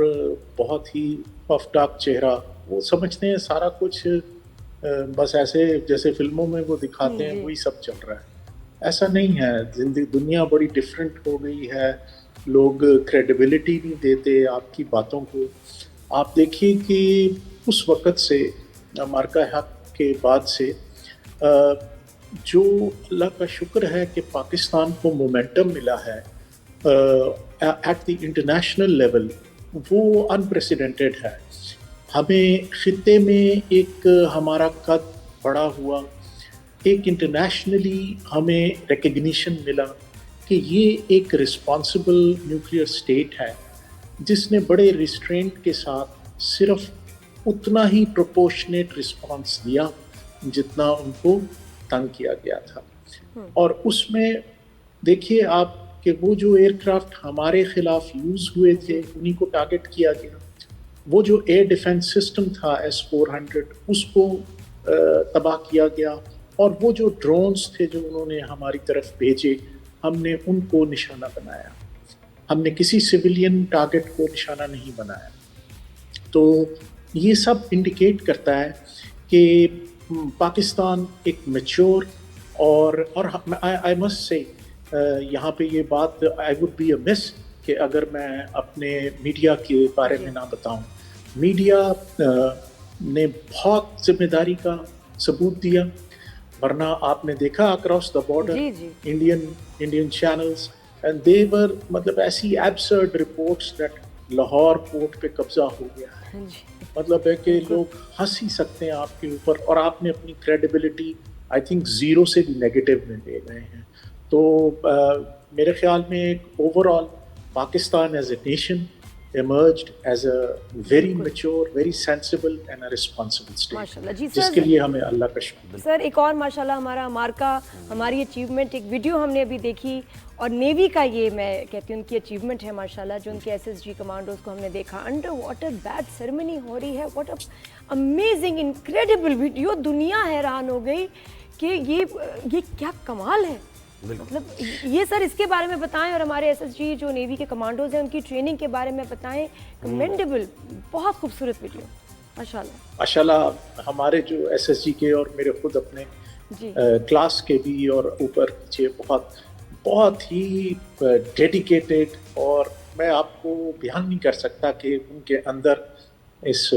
बहुत ही पफ्ड अप चेहरा, वो समझते हैं सारा कुछ बस ऐसे जैसे फिल्मों में वो दिखाते हैं वही सब चल रहा है। ऐसा नहीं है, जिंदगी दुनिया बड़ी डिफरेंट हो गई है, लोग क्रेडिबिलिटी नहीं देते आपकी बातों को। आप देखिए कि उस वक़्त से, मार्का हक के बाद से, जो अल्लाह का शुक्र है कि पाकिस्तान को मोमेंटम मिला है एट द इंटरनेशनल लेवल, वो अनप्रेसिडेंटेड है। हमें खित्ते में एक हमारा कद बड़ा हुआ, एक इंटरनेशनली हमें रिकग्निशन मिला कि ये एक रिस्पॉन्सिबल न्यूक्लियर स्टेट है, जिसने बड़े रिस्ट्रेंट के साथ सिर्फ उतना ही प्रोपोर्शनेट रिस्पॉन्स दिया जितना उनको तंग किया गया था। और उसमें देखिए आप कि वो जो एयरक्राफ्ट हमारे खिलाफ यूज़ हुए थे, उन्हीं को टारगेट किया गया। वो जो एयर डिफेंस सिस्टम था S-400, उसको तबाह किया गया। और वो जो ड्रोन्स थे जो उन्होंने हमारी तरफ भेजे, हमने उनको निशाना बनाया, हमने किसी सिविलियन टारगेट को निशाना नहीं बनाया। तो ये सब इंडिकेट करता है कि पाकिस्तान एक मैच्योर और आई मस्ट से यहाँ पे ये बात, I would be a miss कि अगर मैं अपने मीडिया के बारे में ना बताऊं। मीडिया ने बहुत जिम्मेदारी का सबूत दिया, वरना आपने देखा across the border Indian channels and they were, मतलब ऐसी absurd reports that Lahore port पे कब्जा हो गया है। मतलब है कि लोग हंस ही सकते हैं आपके ऊपर, और आपने अपनी क्रेडिबिलिटी आई थिंक 0 से भी नेगेटिव में ले गए हैं। तो मेरे ख्याल में एक overall Pakistan as a nation emerged as a very mature, very sensible and a responsible state, माशाल्लाह जी सर, जिसके लिए हमें अल्लाह का शुक्र। सर एक और माशाल्लाह हमारा मार्का, हमारी अचीवमेंट, एक वीडियो हमने अभी देखी, और नेवी का ये मैं कहती हूँ उनकी अचीवमेंट है माशाल्लाह, जो उनके SSG कमांडोज को हमने देखा अंडर वाटर बैच सेरेमनी हो रही है। What a amazing incredible video, दुनिया हैरान हो गई कि ये क्या कमाल है। मतलब ये सर इसके बारे में बताएं, और हमारे SSG जो नेवी के कमांडोज हैं उनकी ट्रेनिंग के बारे में बताएं। कमेंडेबल, बहुत खूबसूरत वीडियो माशाल्लाह। माशाल्लाह हमारे जो SSG के और मेरे खुद अपने क्लास के भी और ऊपर नीचे बहुत ही डेडिकेटेड, और मैं आपको बयान नहीं कर सकता कि उनके अंदर इस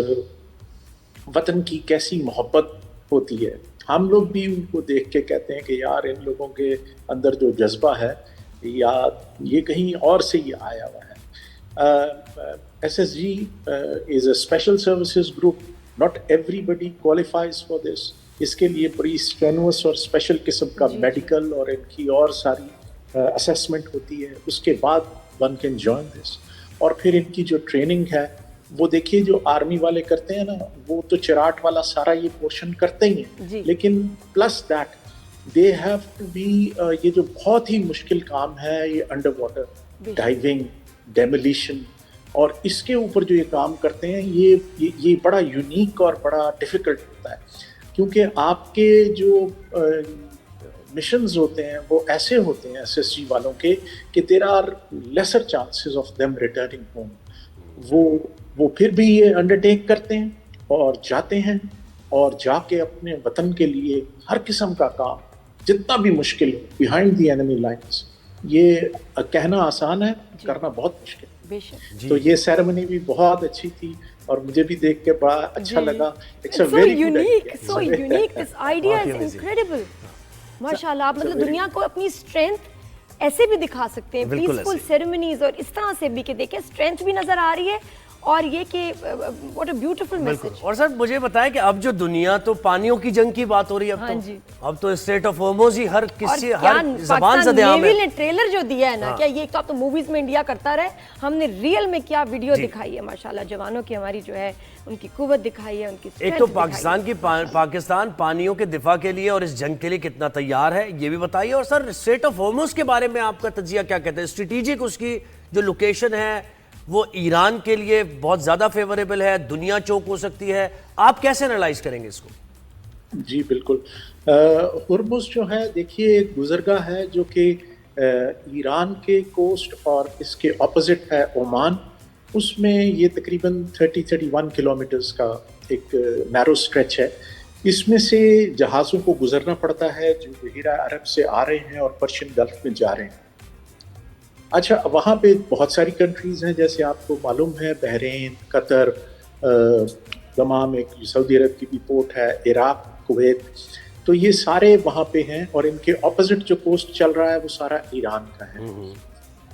वतन की कैसी मोहब्बत होती है। हम लोग भी उनको देख के कहते हैं कि यार इन लोगों के अंदर जो जज्बा है, या ये कहीं और से ही आया हुआ है। SSG is a special services group, not everybody qualifies for this. इसके लिए बड़ी स्ट्रेनुअस और स्पेशल किस्म का मेडिकल और इनकी और सारी असेसमेंट होती है, उसके बाद वन कैन जॉइन दिस। और फिर इनकी जो ट्रेनिंग है, वो देखिए जो आर्मी वाले करते हैं ना, वो तो चिराट वाला सारा ये पोर्शन करते ही हैं, लेकिन plus that they have to be, ये जो बहुत ही मुश्किल काम है, ये अंडर वाटर डाइविंग, डेमोलिशन, और इसके ऊपर जो ये काम करते हैं, ये बड़ा यूनिक और बड़ा डिफिकल्ट होता है, क्योंकि आपके जो मिशंस होते हैं वो ऐसे होते हैं SSG वालों के कि there are lesser chances of them returning home. वो फिर भी ये अंडरटेक करते हैं और जाते हैं, और जाके अपने वतन के लिए हर किस्म का काम, जितना भी मुश्किल हो, बिहाइंड द एनिमी लाइंस, ये कहना आसान है, करना बहुत मुश्किल। बेशक। तो ये सेरेमनी भी बहुत अच्छी थी और मुझे भी देख के बड़ा अच्छा लगा। It's so unique, so unique. This idea is incredible. माशाल्लाह, आप मतलब दुनिया को अपनी स्ट्रेंथ ऐसे भी दिखा सकते हैं, पीसफुल सेरेमनीज और इस तरह से भी कि देखिए स्ट्रेंथ भी नजर आ रही है और ये कि व्हाट अ ब्यूटीफुल मैसेज। और सर मुझे बताएं कि अब जो दुनिया तो पानियों की जंग की बात हो रही है अब हाँ तो जी। अब तो स्टेट ऑफ होर्मुज़ ही हर किसी और हर जबान से दयाम नेवी है। ने ट्रेलर जो दिया है ना, क्या ये तो मूवीज में इंडिया करता रहे, हमने रियल में क्या वीडियो दिखाई है माशाल्लाह, जवानों की हमारी जो है उनकी कुव्वत दिखाई है, उनकी एक तो पाकिस्तान पानियों के दिफा के लिए और इस जंग के लिए कितना तैयार है ये भी बताइए। और सर स्टेट ऑफ होर्मुज़ के बारे में आपका तजिया क्या कहते हैं? स्ट्रेटेजिक उसकी जो लोकेशन है वो ईरान के लिए बहुत ज़्यादा फेवरेबल है, दुनिया चौक हो सकती है, आप कैसे एनालाइज करेंगे इसको? जी बिल्कुल, हुर्मुज़ जो है देखिए एक गुजरगाह है जो कि ईरान के कोस्ट और इसके ऑपोजिट है ओमान। उसमें ये तकरीबन 30-31 किलोमीटर्स का एक नैरो स्ट्रेच है। इसमें से जहाज़ों को गुजरना पड़ता है जो बहीरा अरब से आ रहे हैं और पर्शियन गल्फ में जा रहे हैं। अच्छा, वहाँ पे बहुत सारी कंट्रीज़ हैं, जैसे आपको मालूम है बहरीन, कतर, दमाम एक सऊदी अरब की भी पोर्ट है, इराक, कुवैत, तो ये सारे वहाँ पे हैं और इनके ऑपोजिट जो कोस्ट चल रहा है वो सारा ईरान का है।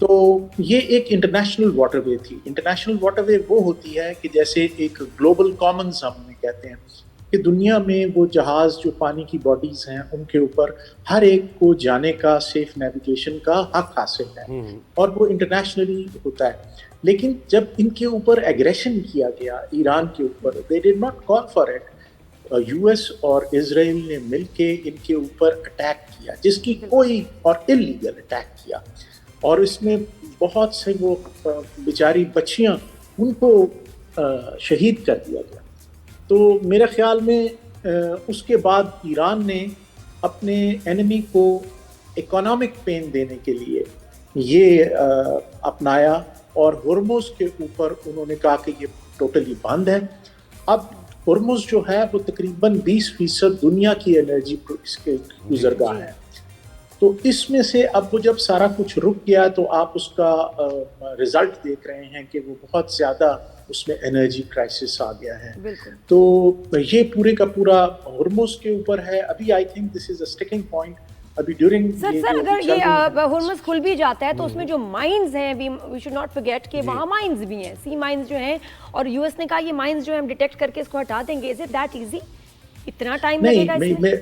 तो ये एक इंटरनेशनल वाटरवे थी। इंटरनेशनल वाटरवे वो होती है कि जैसे एक ग्लोबल कॉमन्स हम कहते हैं कि दुनिया में वो जहाज़ जो पानी की बॉडीज़ हैं उनके ऊपर हर एक को जाने का, सेफ नेविगेशन का हक हासिल है और वो इंटरनेशनली होता है। लेकिन जब इनके ऊपर एग्रेशन किया गया ईरान के ऊपर, they did not call for it, US और इजराइल ने मिलके इनके ऊपर अटैक किया, जिसकी कोई और इलीगल अटैक किया और इसमें बहुत से वो बेचारी बच्चियां उनको शहीद कर दिया गया। तो मेरे ख्याल में उसके बाद ईरान ने अपने एनिमी को इकोनॉमिक पेन देने के लिए ये अपनाया और हुर्मुज़ के ऊपर उन्होंने कहा कि ये टोटली बंद है। अब हुर्मुज़ जो है वो तकरीबन 20% दुनिया की एनर्जी इसके गुजरगाह है। तो इसमें से अब वो जब सारा कुछ रुक गया तो आप उसका रिजल्ट देख रहे हैं कि वो बहुत ज़्यादा उसमें एनर्जी क्राइसिस आ गया है। तो ये पूरे का पूरा हुर्मुज़ के ऊपर है। अभी I think this is a sticking point. अभी ड्यूरिंग सर अगर ये हुर्मुज़ खुल भी जाता है तो उसमें जो माइंस हैं, वी शुड नॉट फॉरगेट कि वहाँ माइंस भी हैं, सी माइंस जो हैं, और यूएस ने कहा ये माइंस जो है हम डिटेक्ट करके इसको हटा देंगे। Is it that easy? इतना टाइम लगेगा इसमें?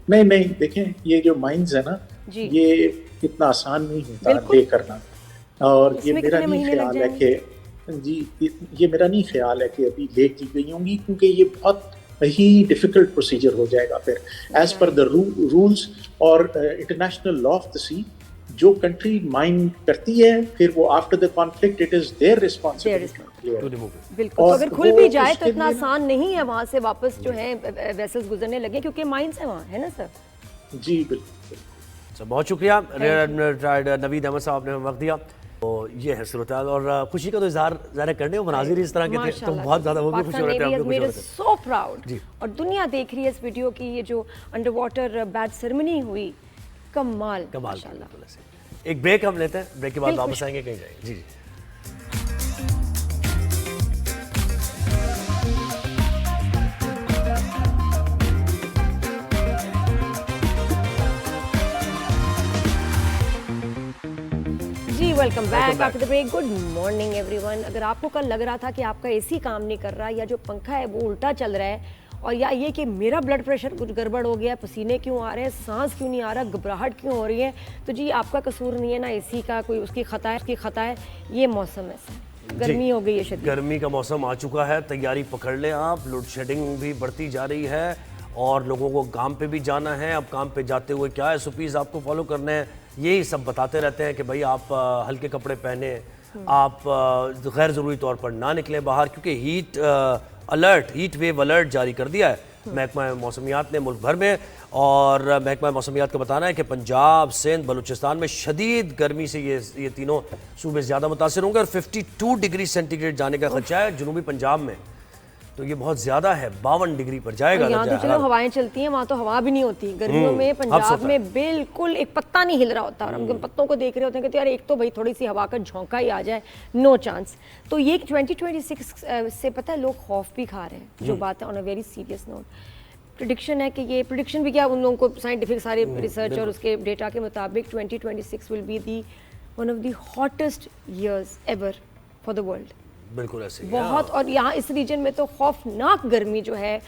नहीं, देखें ये जो माइंस है ना, ये इतना आसान नहीं होता ले करना। और ये मेरा नहीं ख्याल है कि ये मेरा नहीं ख्याल है कि अभी ले की गई होंगी, क्योंकि ये बहुत ही डिफिकल्ट प्रोसीजर हो जाएगा फिर एज पर द रूल्स और international law of the sea. जो कंट्री माइन करती है फिर वो after the conflict it is their responsibility. बिल्कुल, तो अगर खुल भी जाए तो इतना आसान नहीं है वहां से वापस जो है वेसल्स गुजरने लगे, क्योंकि माइंस है वहाँ, है ना सर? जी बिल्कुल। बहुत शुक्रिया नवीद अहमद साहब, आपने वक्त दिया। तो ये है सूरत-ए-हाल और खुशी का तो इजहार ज़ाहिर करने को मनाजिर इस तरह के थे तो बहुत ज़्यादा वो भी खुश हो रहे थे, हम भी खुश हो रहे थे। So proud. और दुनिया देख रही है इस वीडियो की, ये जो अंडर वाटर बैच सेरेमनी हुई, कमाल माशाल्लाह। एक ब्रेक हम लेते हैं, ब्रेक के बाद वापस आएंगे, कहीं जाएंगे। जी welcome back after the break. Good morning everyone. अगर आपको कल लग रहा था कि आपका एसी काम नहीं कर रहा या जो पंखा है वो उल्टा चल रहा है, और या ये कि मेरा ब्लड प्रेशर कुछ गड़बड़ हो गया है, पसीने क्यों आ रहे हैं, सांस क्यों नहीं आ रहा, घबराहट क्यों हो रही है, तो जी आपका कसूर नहीं है ना एसी का, कोई उसकी खता है, ये मौसम ऐसा है, गर्मी हो गई है शदीद। गर्मी का मौसम आ चुका है, तैयारी पकड़ लें आप। लोड शेडिंग भी बढ़ती जा रही है और लोगों को काम पे भी जाना है। अब काम पे जाते हुए क्या SOPs आपको फॉलो करने हैं, यही सब बताते रहते हैं कि भाई आप हल्के कपड़े पहने, आप गैर ज़रूरी तौर पर ना निकलें बाहर, क्योंकि हीट वेव अलर्ट जारी कर दिया है महकमा मौसमियात ने मुल्क भर में। और महकमा मौसमियात का बताना है कि पंजाब, सिंध, बलूचिस्तान में शदीद गर्मी से ये तीनों सूबे ज़्यादा मुतासर होंगे और 52 डिग्री सेंटीग्रेड जाने का खदशा है जनूबी पंजाब में। तो ये बहुत ज्यादा है, 52 डिग्री पर जाएगा। यहाँ तो चलो हवाएं चलती हैं, वहाँ तो हवा भी नहीं होती। गर्मियों में पंजाब में बिल्कुल एक पत्ता नहीं हिल रहा होता, और हम पत्तों को देख रहे होते हैं कि यार एक तो भाई थोड़ी सी हवा का झोंका ही आ जाए, नो चांस। तो ये 2026 से पता है लोग खौफ भी खा रहे हैं, जो बात है on a very serious note. Prediction है कि ये प्रिडिक्शन भी क्या, उन लोगों को साइंटिफिक सारे रिसर्च और उसके डेटा के मुताबिक 2026 will be the one of the hottest years ever for the world. बिल्कुल ऐसे ही बहुत, और यहाँ इस रीजन में तो खौफनाक गर्मी जो है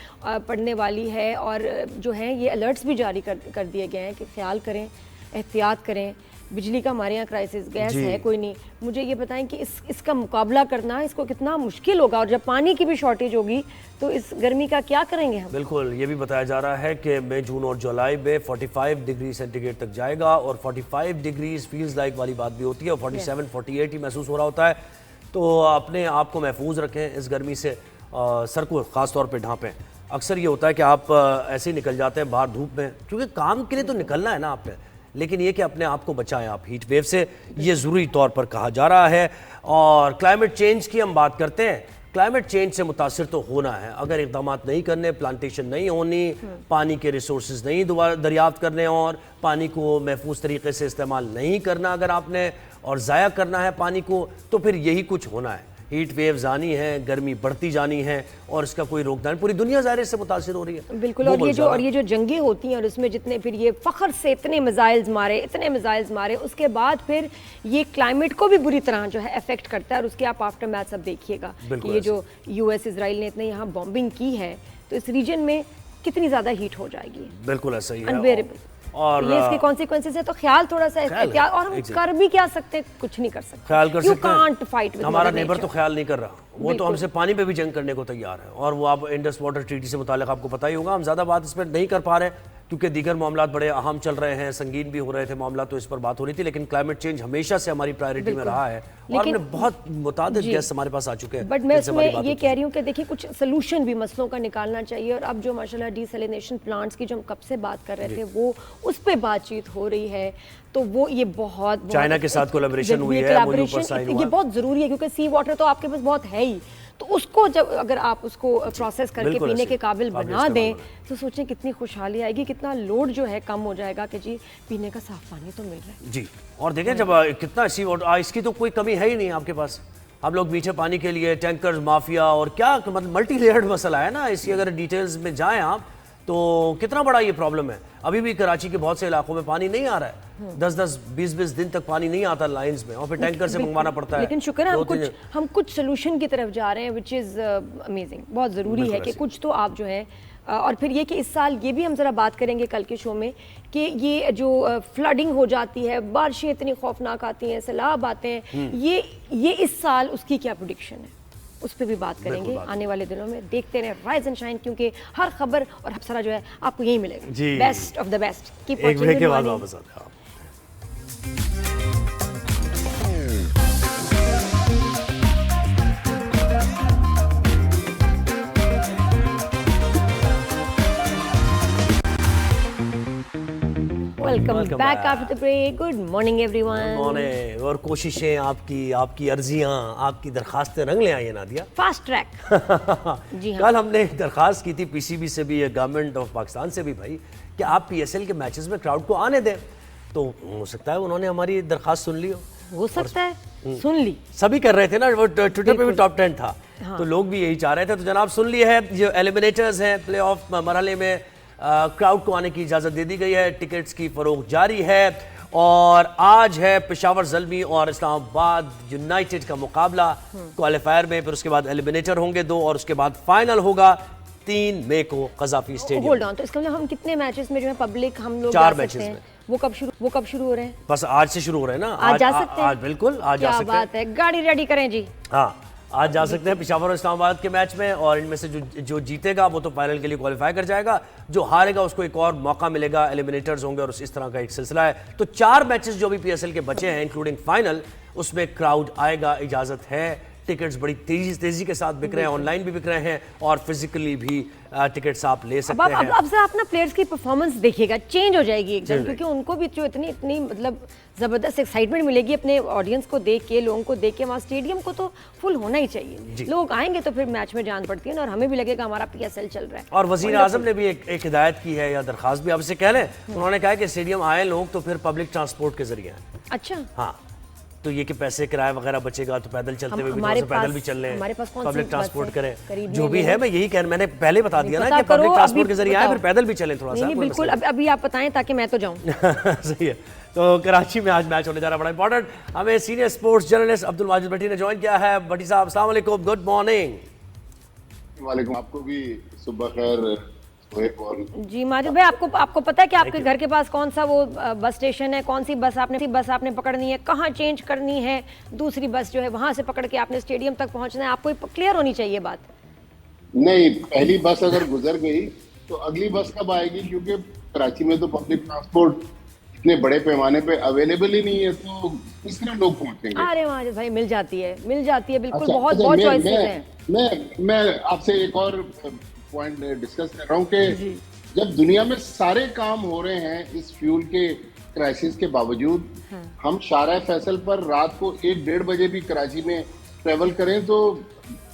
पड़ने वाली है, और जो है ये अलर्ट्स भी जारी कर दिए गए हैं कि ख्याल करें, एहतियात करें। बिजली का हमारे यहाँ क्राइसिस, गैस है कोई नहीं। मुझे ये बताएं कि इसका मुकाबला करना इसको कितना मुश्किल होगा, और जब पानी की भी शॉर्टेज होगी तो इस गर्मी का क्या करेंगे हम। बिल्कुल, ये भी बताया जा रहा है कि मई, जून और जुलाई में 45 डिग्री सेंटीग्रेड तक जाएगा, और 45 डिग्रीज फील्स लाइक वाली बात भी होती है, और 47, 48 ही महसूस हो रहा होता है। तो अपने आप को महफूज रखें इस गर्मी से, सर को ख़ास तौर पे ढांपें। अक्सर ये होता है कि आप ऐसे ही निकल जाते हैं बाहर धूप में, क्योंकि काम के लिए तो निकलना है ना आपने, लेकिन ये कि अपने आप को बचाएं आप हीट वेव से, ये ज़रूरी तौर पर कहा जा रहा है। और क्लाइमेट चेंज की हम बात करते हैं, क्लाइमेट चेंज से मुतासिर तो होना है। अगर इक़दाम नहीं करने, प्लांटेशन नहीं होनी, पानी के रिसोर्सेज नहीं दोबारा दरियाफ्त करने, और पानी को महफूज तरीके से इस्तेमाल नहीं करना अगर आपने, और ज़ाया करना है पानी को, तो फिर यही कुछ होना है। हीट वेव्स आनी है, गर्मी बढ़ती जानी है, और इसका कोई रोकथाम। पूरी दुनिया ज़ाहिर से मुतासिर हो रही है। बिल्कुल, और ये जो जंगें होती हैं, और उसमें जितने फिर ये फ़ख्र से इतने मिसाइल्स मारे, उसके बाद फिर ये क्लाइमेट को भी बुरी तरह जो है अफेक्ट करता है। और उसके आप आफ्टर मैथ सब देखिएगा कि ये जो US इजराइल ने इतने यहाँ बॉम्बिंग की है, तो इस रीजन में कितनी ज़्यादा हीट हो जाएगी। बिल्कुल ऐसा ही है, अनबेरेबल। और ये इसके कॉन्सिक्वेंसेस है, तो ख्याल थोड़ा सा एहतियात, और हम कर भी क्या सकते, कुछ नहीं कर सकते। ख्याल कर सकते हैं, हमारा नेबर तो ख्याल नहीं कर रहा, वो तो हमसे पानी पे भी जंग करने को तैयार है। और वो आप इंडस वाटर ट्रीटी से मुताल्लिक आपको पता ही होगा, हम ज़्यादा बात इस पर नहीं कर पा रहे क्योंकि दीगर मामला बड़े अहम चल रहे हैं, संगीन भी हो रहे थे मामला, तो इस पर बात हो रही थी। लेकिन क्लाइमेट चेंज हमेशा से हमारी प्रायोरिटी में रहा है, और हमने बहुत मुतादिद गेस्ट हमारे पास आ चुके हैं। बट मैं इसमें ये कह रही हूँ कि देखिए कुछ सोल्यूशन भी मसलों का निकालना चाहिए। और अब जो माशाल्लाह डीसैलिनेशन प्लांट्स की जो हम कब से बात कर रहे थे, वो उस पर बातचीत हो रही है, तो वो ये बहुत चाइना के साथ कोलैबोरेशन हुई है, ये बहुत ज़रूरी है, क्योंकि सी वाटर तो आपके पास बहुत है ही, तो उसको जब अगर आप उसको प्रोसेस करके पीने के काबिल बना दें, तो सोचें कितनी खुशहाली आएगी, कितना लोड जो है कम हो जाएगा कि जी पीने का साफ पानी तो मिल रहा है जी। और देखें जब कितना सी वाटर, इसकी तो कोई कमी है ही नहीं आपके पास। हम लोग मीठे पानी के लिए टैंकर्स, माफिया, और क्या मतलब मल्टी लेयर्ड मसला है ना। इसकी अगर डिटेल्स में जाएं आप, तो कितना बड़ा ये प्रॉब्लम है। अभी भी कराची के बहुत से इलाकों में पानी नहीं आ रहा है, 10-10, 20-20 दिन तक पानी नहीं आता लाइंस में, और फिर टैंकर से मंगवाना पड़ता है। लेकिन शुक्र है हम कुछ सोल्यूशन की तरफ जा रहे हैं, विच इज़ अमेजिंग। बहुत ज़रूरी है कि कुछ तो आप जो है, और फिर ये कि इस साल ये भी हम ज़रा बात करेंगे कल के शो में कि ये जो फ्लडिंग हो जाती है, बारिशें इतनी खौफनाक आती हैं, सैलाब आते हैं, ये इस साल उसकी क्या प्रेडिक्शन है, उस पर भी बात करेंगे आने वाले दिनों में। देखते रहे राइज एंड शाइन, क्योंकि हर खबर और हफ्सरा जो है आपको यही मिलेगा, best of the best. Keep watching. Welcome back after the break. Good morning everyone. Good morning. और कोशिशें आपकी अर्जियां, आपकी दरखास्तें रंग ले आई है नादिया। Fast track. जी हाँ। कल हमने दरखास्त की थी PCB से भी, गवर्नमेंट ऑफ पाकिस्तान से भी भाई, कि आप PSL के मैचेस में क्राउड को आने दें। तो हो सकता है उन्होंने हमारी दरखास्त सुन ली हो सकता है सुन ली। सभी कर रहे थे ना, वो ट्विटर पे भी टॉप 10 था। हाँ। तो लोग भी यही चाह रहे थे। तो जनाब सुन लिया है, जो एलिमिनेटर्स हैं प्ले ऑफ मरहले में, क्राउड को आने की इजाज़त दे दी गई है, टिकट्स की फरोख्त जारी है। और आज है पेशावर ज़ल्मी और इस्लामाबाद यूनाइटेड का मुकाबला क्वालिफायर में, फिर उसके बाद एलिमिनेटर होंगे 2, और उसके बाद फाइनल होगा 3 मई को कज़ाफ़ी स्टेडियम। होल्ड ऑन, तो इसका मतलब हम कितने मैचेस में जो है पब्लिक हम लोग 4 मैचेस में, वो कब शुरू हो रहे हैं? बस आज से शुरू हो रहे हैं ना। आज जा सकते हैं? आज बिल्कुल आज जा सकते हैं। क्या बात है, गाड़ी रेडी करें जी। हाँ, आज जा सकते हैं पेशावर और इस्लामाबाद के मैच में, और इनमें से जो जीतेगा वो तो फाइनल के लिए क्वालिफाई कर जाएगा, जो हारेगा उसको एक और मौका मिलेगा, एलिमिनेटर्स होंगे, और इस तरह का एक सिलसिला है। तो 4 मैचेस जो भी PSL के बचे हैं इंक्लूडिंग फाइनल, उसमें क्राउड आएगा, इजाज़त है टिकट्स बड़ी तेजी के साथ बिक रहे हैं, ऑनलाइन भी बिक रहे हैं और फिजिकली भी टिकट्स आप ले सकते हैं। अब से आप ना प्लेयर्स की परफॉर्मेंस देखिएगा, चेंज हो जाएगी एकदम, क्योंकि उनको भी जो इतनी मतलब जबरदस्त एक्साइटमेंट मिलेगी अपने ऑडियंस को देख के, लोगों को देख के। वहाँ स्टेडियम को तो फुल होना ही चाहिए, लोग आएंगे तो फिर मैच में जान पड़ती है ना, और हमें भी लगेगा हमारा PSL चल रहा है। और वजीर आजम ने भी एक हिदायत की है या दरखास्त भी आपसे कह लें, उन्होंने कहा कि स्टेडियम आए लोग तो फिर पब्लिक ट्रांसपोर्ट के जरिए। अच्छा, हाँ, तो ये कि पैसे किराया वगैरह बचेगा तो पैदल चलते हुए भी हमारे पैदल भी चल रहे हमारे पास हैं, कौन सी पब्लिक बस ट्रांसपोर्ट है? करें, करीब जो में भी है। मैं यही कह मैंने पहले बता दिया ना पता कि पब्लिक करो, ट्रांसपोर्ट के अभी जरिए आए, फिर बताओ। पैदल भी चलें थोड़ा सा। नहीं बिल्कुल, अभी आप बताएं ताकि मैं तो जाऊं। सही है। तो कराची में आज मैच होने जा रहा है, बड़ा इंपॉर्टेंट। हमें senior sports journalist Abdul Majid Bhatti ने ज्वाइन किया है। भट्टी साहब अस्सलाम वालेकुम, गुड मॉर्निंग। वालेकुम, आपको भी सुबह खैर। जी माजिद भाई, आपको पता है कि आपके घर के पास कौन सा वो बस स्टेशन है, कौन सी बस आपने पकड़नी है, कहाँ चेंज करनी है, दूसरी बस जो है वहां से पकड़ के आपने स्टेडियम तक पहुंचना है, आपको क्लियर होनी चाहिए बात। नहीं, पहली बस अगर गुजर गई तो अगली बस कब आएगी, क्योंकि कराची में तो पब्लिक ट्रांसपोर्ट इतने बड़े पैमाने पे अवेलेबल ही नहीं है, तो किस तरह लोग पहुंचेंगे। अरे माजिद भाई, मिल जाती है बिल्कुल। अच्छा, बहुत अच्छा, चॉइसेस हैं। मैं आपसे एक और पॉइंट डिस्कस कर रहा हूँ कि जब दुनिया में सारे काम हो रहे हैं इस फ्यूल के क्राइसिस के बावजूद, हम शारा फैसल पर रात को 1-1:30 बजे भी कराची में ट्रेवल करें तो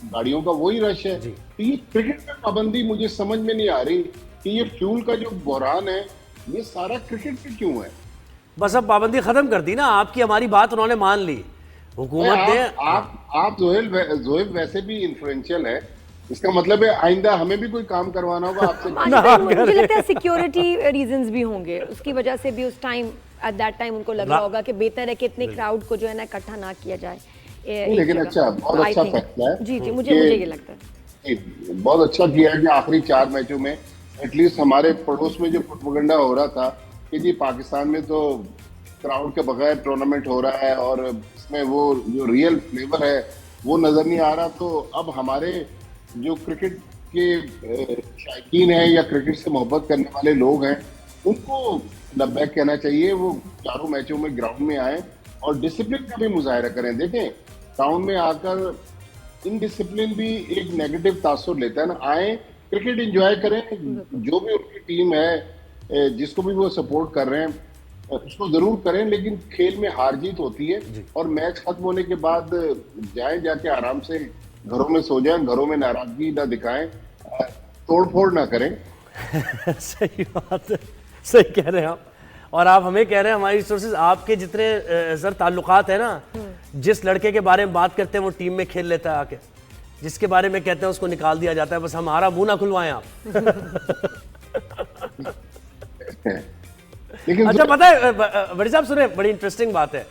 गाड़ियों का वही रश है। तो ये क्रिकेट में पाबंदी मुझे समझ में नहीं आ रही कि ये फ्यूल का जो बहरान है ये सारा क्रिकेट पे क्यों है। बस अब पाबंदी खत्म कर दी ना, आपकी हमारी बात उन्होंने मान ली, हुकूमत ने। आप जोहेब वैसे भी इन्फ्लुएंशियल है, इसका मतलब है आइंदा हमें भी कोई काम करवाना होगा आपसे। मुझे लगता है सिक्योरिटी रीजंस भी होंगे, उसकी वजह से भी उस टाइम एट दैट टाइम उनको लगा होगा कि बेहतर है कि इतने क्राउड को जो है ना इकट्ठा ना किया जाए। लेकिन अच्छा, बहुत अच्छा फैसला है। जी मुझे ये लगता है बहुत अच्छा किया है कि आखिरी 4 मैचों में एटलीस्ट हमारे पड़ोस में जो प्रोपेगेंडा हो रहा था कि जी पाकिस्तान में तो क्राउड के बगैर टूर्नामेंट हो रहा है और इसमें वो जो रियल फ्लेवर है वो नजर नहीं आ रहा, तो अब हमारे जो क्रिकेट के शायकीन हैं या क्रिकेट से मोहब्बत करने वाले लोग हैं उनको लब्बैक कहना चाहिए। वो चारों मैचों में ग्राउंड में आए और डिसिप्लिन का भी मुजाहरा करें। देखें, टाउन में आकर इनडिसिप्लिन भी एक नेगेटिव तासुर लेता है ना। आए, क्रिकेट एंजॉय करें, जो भी उनकी टीम है जिसको भी वो सपोर्ट कर रहे हैं उसको जरूर करें, लेकिन खेल में हार जीत होती है और मैच खत्म होने के बाद जाके आराम से घरों में सो जाएं, घरों में नाराजगी ना दिखाएं, तोड़ फोड़ ना करें। सही बात है, सही कह रहे हैं आप। और आप हमें कह रहे हैं हमारी रिसोर्सेज आपके जितने सर ताल्लुकात है ना, जिस लड़के के बारे में बात करते हैं वो टीम में खेल लेता है आके, जिसके बारे में कहते हैं उसको निकाल दिया जाता है। बस हमारा मुंह ना खुलवाएं आप। लेकिन अच्छा, पता है बड़ी साहब सुने, बड़ी इंटरेस्टिंग बात है,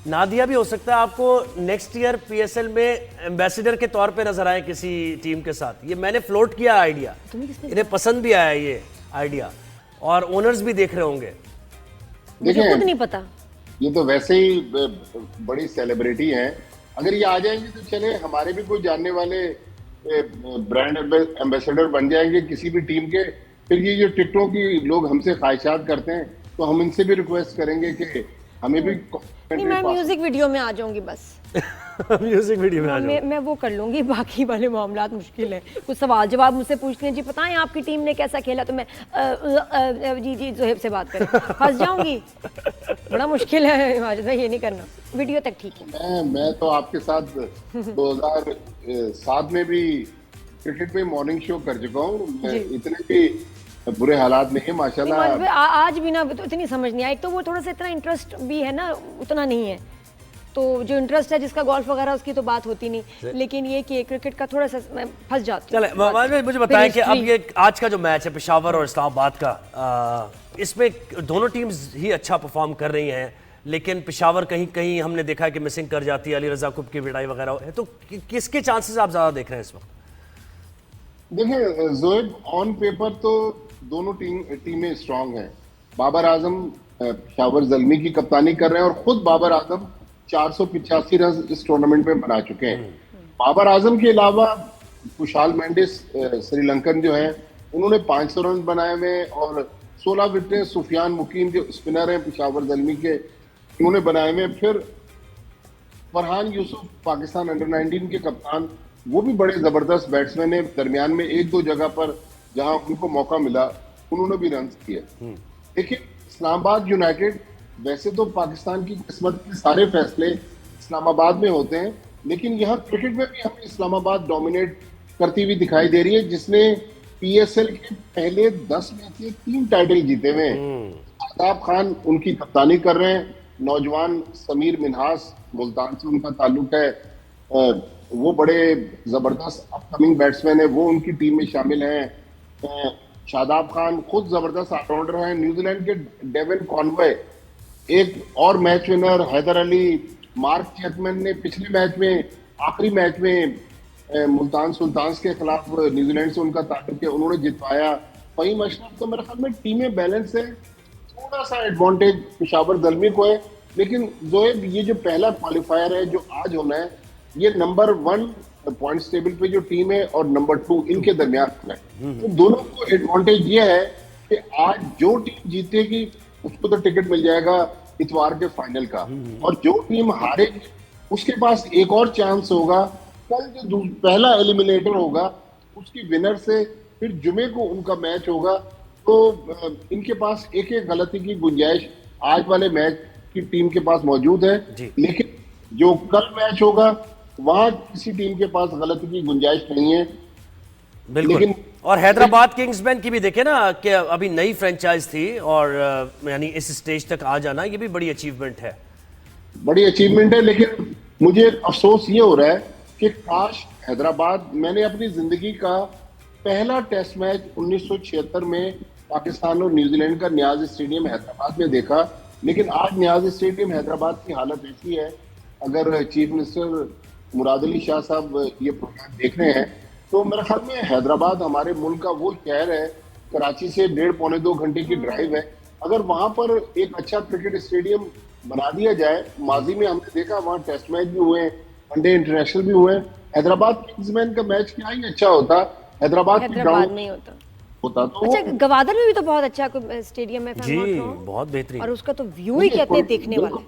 नादिया भी हो सकता है आपको नेक्स्ट ईयर PSL में एम्बेसडर के तौर पे नजर आए किसी टीम के साथ। ये मैंने फ्लोट किया आइडिया, इन्हें पसंद भी आया ये आइडिया और ओनर्स भी देख रहे होंगे। मुझे खुद नहीं पता, ये तो वैसे ही बड़ी सेलिब्रिटी हैं, अगर ये आ जाएंगे तो चले हमारे भी कोई जानने वाले ब्रांड एम्बेसडर बन जाएंगे किसी भी टीम के। फिर ये जो टिकटों की लोग हमसे ख्वाहिशात करते हैं तो हम इनसे भी रिक्वेस्ट करेंगे कि हमें भी नहीं, मैं म्यूजिक वीडियो में आ जाऊंगी बस। म्यूजिक वीडियो में आ जाओ। मैं वो कर लूंगी, बाकी वाले मामलात मुश्किल है। कुछ सवाल जवाब मुझसे पूछते हैं, जी बताएं आपकी टीम ने कैसा खेला, तो मैं जी जोहेब से बात करें, फंस जाऊंगी। बड़ा मुश्किल है माजिद भाई, ये नहीं करना। वीडियो तक ठीक है। मैं तो आपके साथ 2007 में भी क्रिकेट पे मॉर्निंग शो कर चुका हूँ, इतने भी बुरे हालात नहीं है माशाल्लाह। आज भी ना तो इतनी समझ नहीं आई, तो वो थोड़ा सा इतना इंटरेस्ट भी है ना, उतना नहीं है। तो जो इंटरेस्ट है जिसका गोल्फ वगैरह उसकी तो बात होती नहीं, लेकिन ये कि क्रिकेट का थोड़ा सा मैं फंस जाती हूँ। चले मुझे बताएं कि अब ये आज का जो मैच है पेशावर और इस्लामाबाद का, इसमें दोनों टीम्स ही अच्छा परफॉर्म कर रही हैं, लेकिन पेशावर कहीं कहीं हमने देखा है कि मिसिंग कर जाती है, अली रजा कुप की विदाई वगैरह है, तो किसके चांसेस आप ज्यादा देख रहे हैं इस वक्त? देखिए जोएब, ऑन पेपर तो दोनों टीमें स्ट्रांग हैं। बाबर आजम पेशावर ज़ल्मी की कप्तानी कर रहे हैं और खुद बाबर आजम 485 रन इस टूर्नामेंट में बना चुके हैं। बाबर आजम के अलावा कुशाल मेंडिस श्रीलंकन जो है उन्होंने 500 रन बनाए हुए और 16 विकेटें सुफियान मुकीम जो स्पिनर हैं पेशावर ज़ल्मी के उन्होंने बनाए हुए। फिर फरहान यूसुफ पाकिस्तान अंडर 19 के कप्तान, वो भी बड़े जबरदस्त बैट्समैन है। दरमियान में एक दो जगह पर जहां उनको मौका मिला उन्होंने भी रन किए। देखिए इस्लामाबाद यूनाइटेड, वैसे तो पाकिस्तान की किस्मत के सारे फैसले इस्लामाबाद में होते हैं, लेकिन यहाँ क्रिकेट में भी हमें इस्लामाबाद डोमिनेट करती हुई दिखाई दे रही है, जिसने पीएसएल के पहले 10 में से 3 टाइटल जीते हुए हैं। शादाब खान उनकी कप्तानी कर रहे हैं। नौजवान समीर मिन्हास, मुल्तान से उनका ताल्लुक है, वो बड़े जबरदस्त अपकमिंग बैट्समैन है, वो उनकी टीम में शामिल हैं। शादाब खान खुद जबरदस्त ऑलराउंडर हैं। न्यूजीलैंड के डेविन कॉनवे, एक और match winner Haider Ali, Mark Chapman ने पिछले मैच में, आखिरी मैच में मुल्तान सुल्तान्स के खिलाफ न्यूजीलैंड से उनका ताल्लुक है, उन्होंने जितवाया। फहीम अशरफ, तो मेरे ख्याल में टीमें बैलेंस है। थोड़ा सा एडवांटेज पेशावर दलमी को है, लेकिन जोएब ये जो पहला क्वालिफायर है जो आज होना है, ये नंबर 1 पॉइंट्स टेबल पे जो टीम है और नंबर 2 इनके दरमियान है। तो दोनों को एडवांटेज ये है कि आज जो टीम जीतेगी उसको तो टिकट मिल जाएगा इतवार के फाइनल का, और जो टीम हारेगी उसके पास एक और चांस होगा। कल जो पहला एलिमिनेटर होगा उसकी विनर से फिर जुमे को उनका मैच होगा, तो इनके पास एक एक गलती की गुंजाइश आज वाले मैच की टीम के पास मौजूद है, लेकिन जो कल मैच होगा वहां किसी टीम के पास गलती की गुंजाइश नहीं है। बिल्कुल। और हैदराबाद किंग्समैन की भी देखे ना कि अभी नई फ्रेंचाइज थी और यानी इस स्टेज तक आ जाना, ये भी बड़ी अचीवमेंट है। बड़ी अचीवमेंट है, लेकिन मुझे अफसोस ये हो रहा है कि काश हैदराबाद, मैंने अपनी जिंदगी का पहला टेस्ट मैच 1976 में पाकिस्तान और न्यूजीलैंड का न्याज स्टेडियम हैदराबाद में देखा, लेकिन आज न्याज स्टेडियम हैदराबाद की हालत ऐसी है, अगर चीफ मिनिस्टर मुराद अली शाह साहब ये प्रोग्राम देख रहे हैं तो मेरे ख्याल में हैदराबाद हमारे मुल्क का वो शहर है, कराची से 1.5-2 घंटे की ड्राइव है। अगर वहां पर एक अच्छा क्रिकेट स्टेडियम बना दिया जाए, माजी में हमने देखा वहाँ टेस्ट मैच भी हुए, वनडे इंटरनेशनल भी हुए, हैदराबाद किंग्समैन का मैच क्या ही अच्छा होता, हैदराबाद नहीं होता तो अच्छा, गवादर में भी तो बहुत अच्छा स्टेडियम है जी, बहुत बेहतरीन, और उसका तो व्यू ही कहते हैं देखने वाले।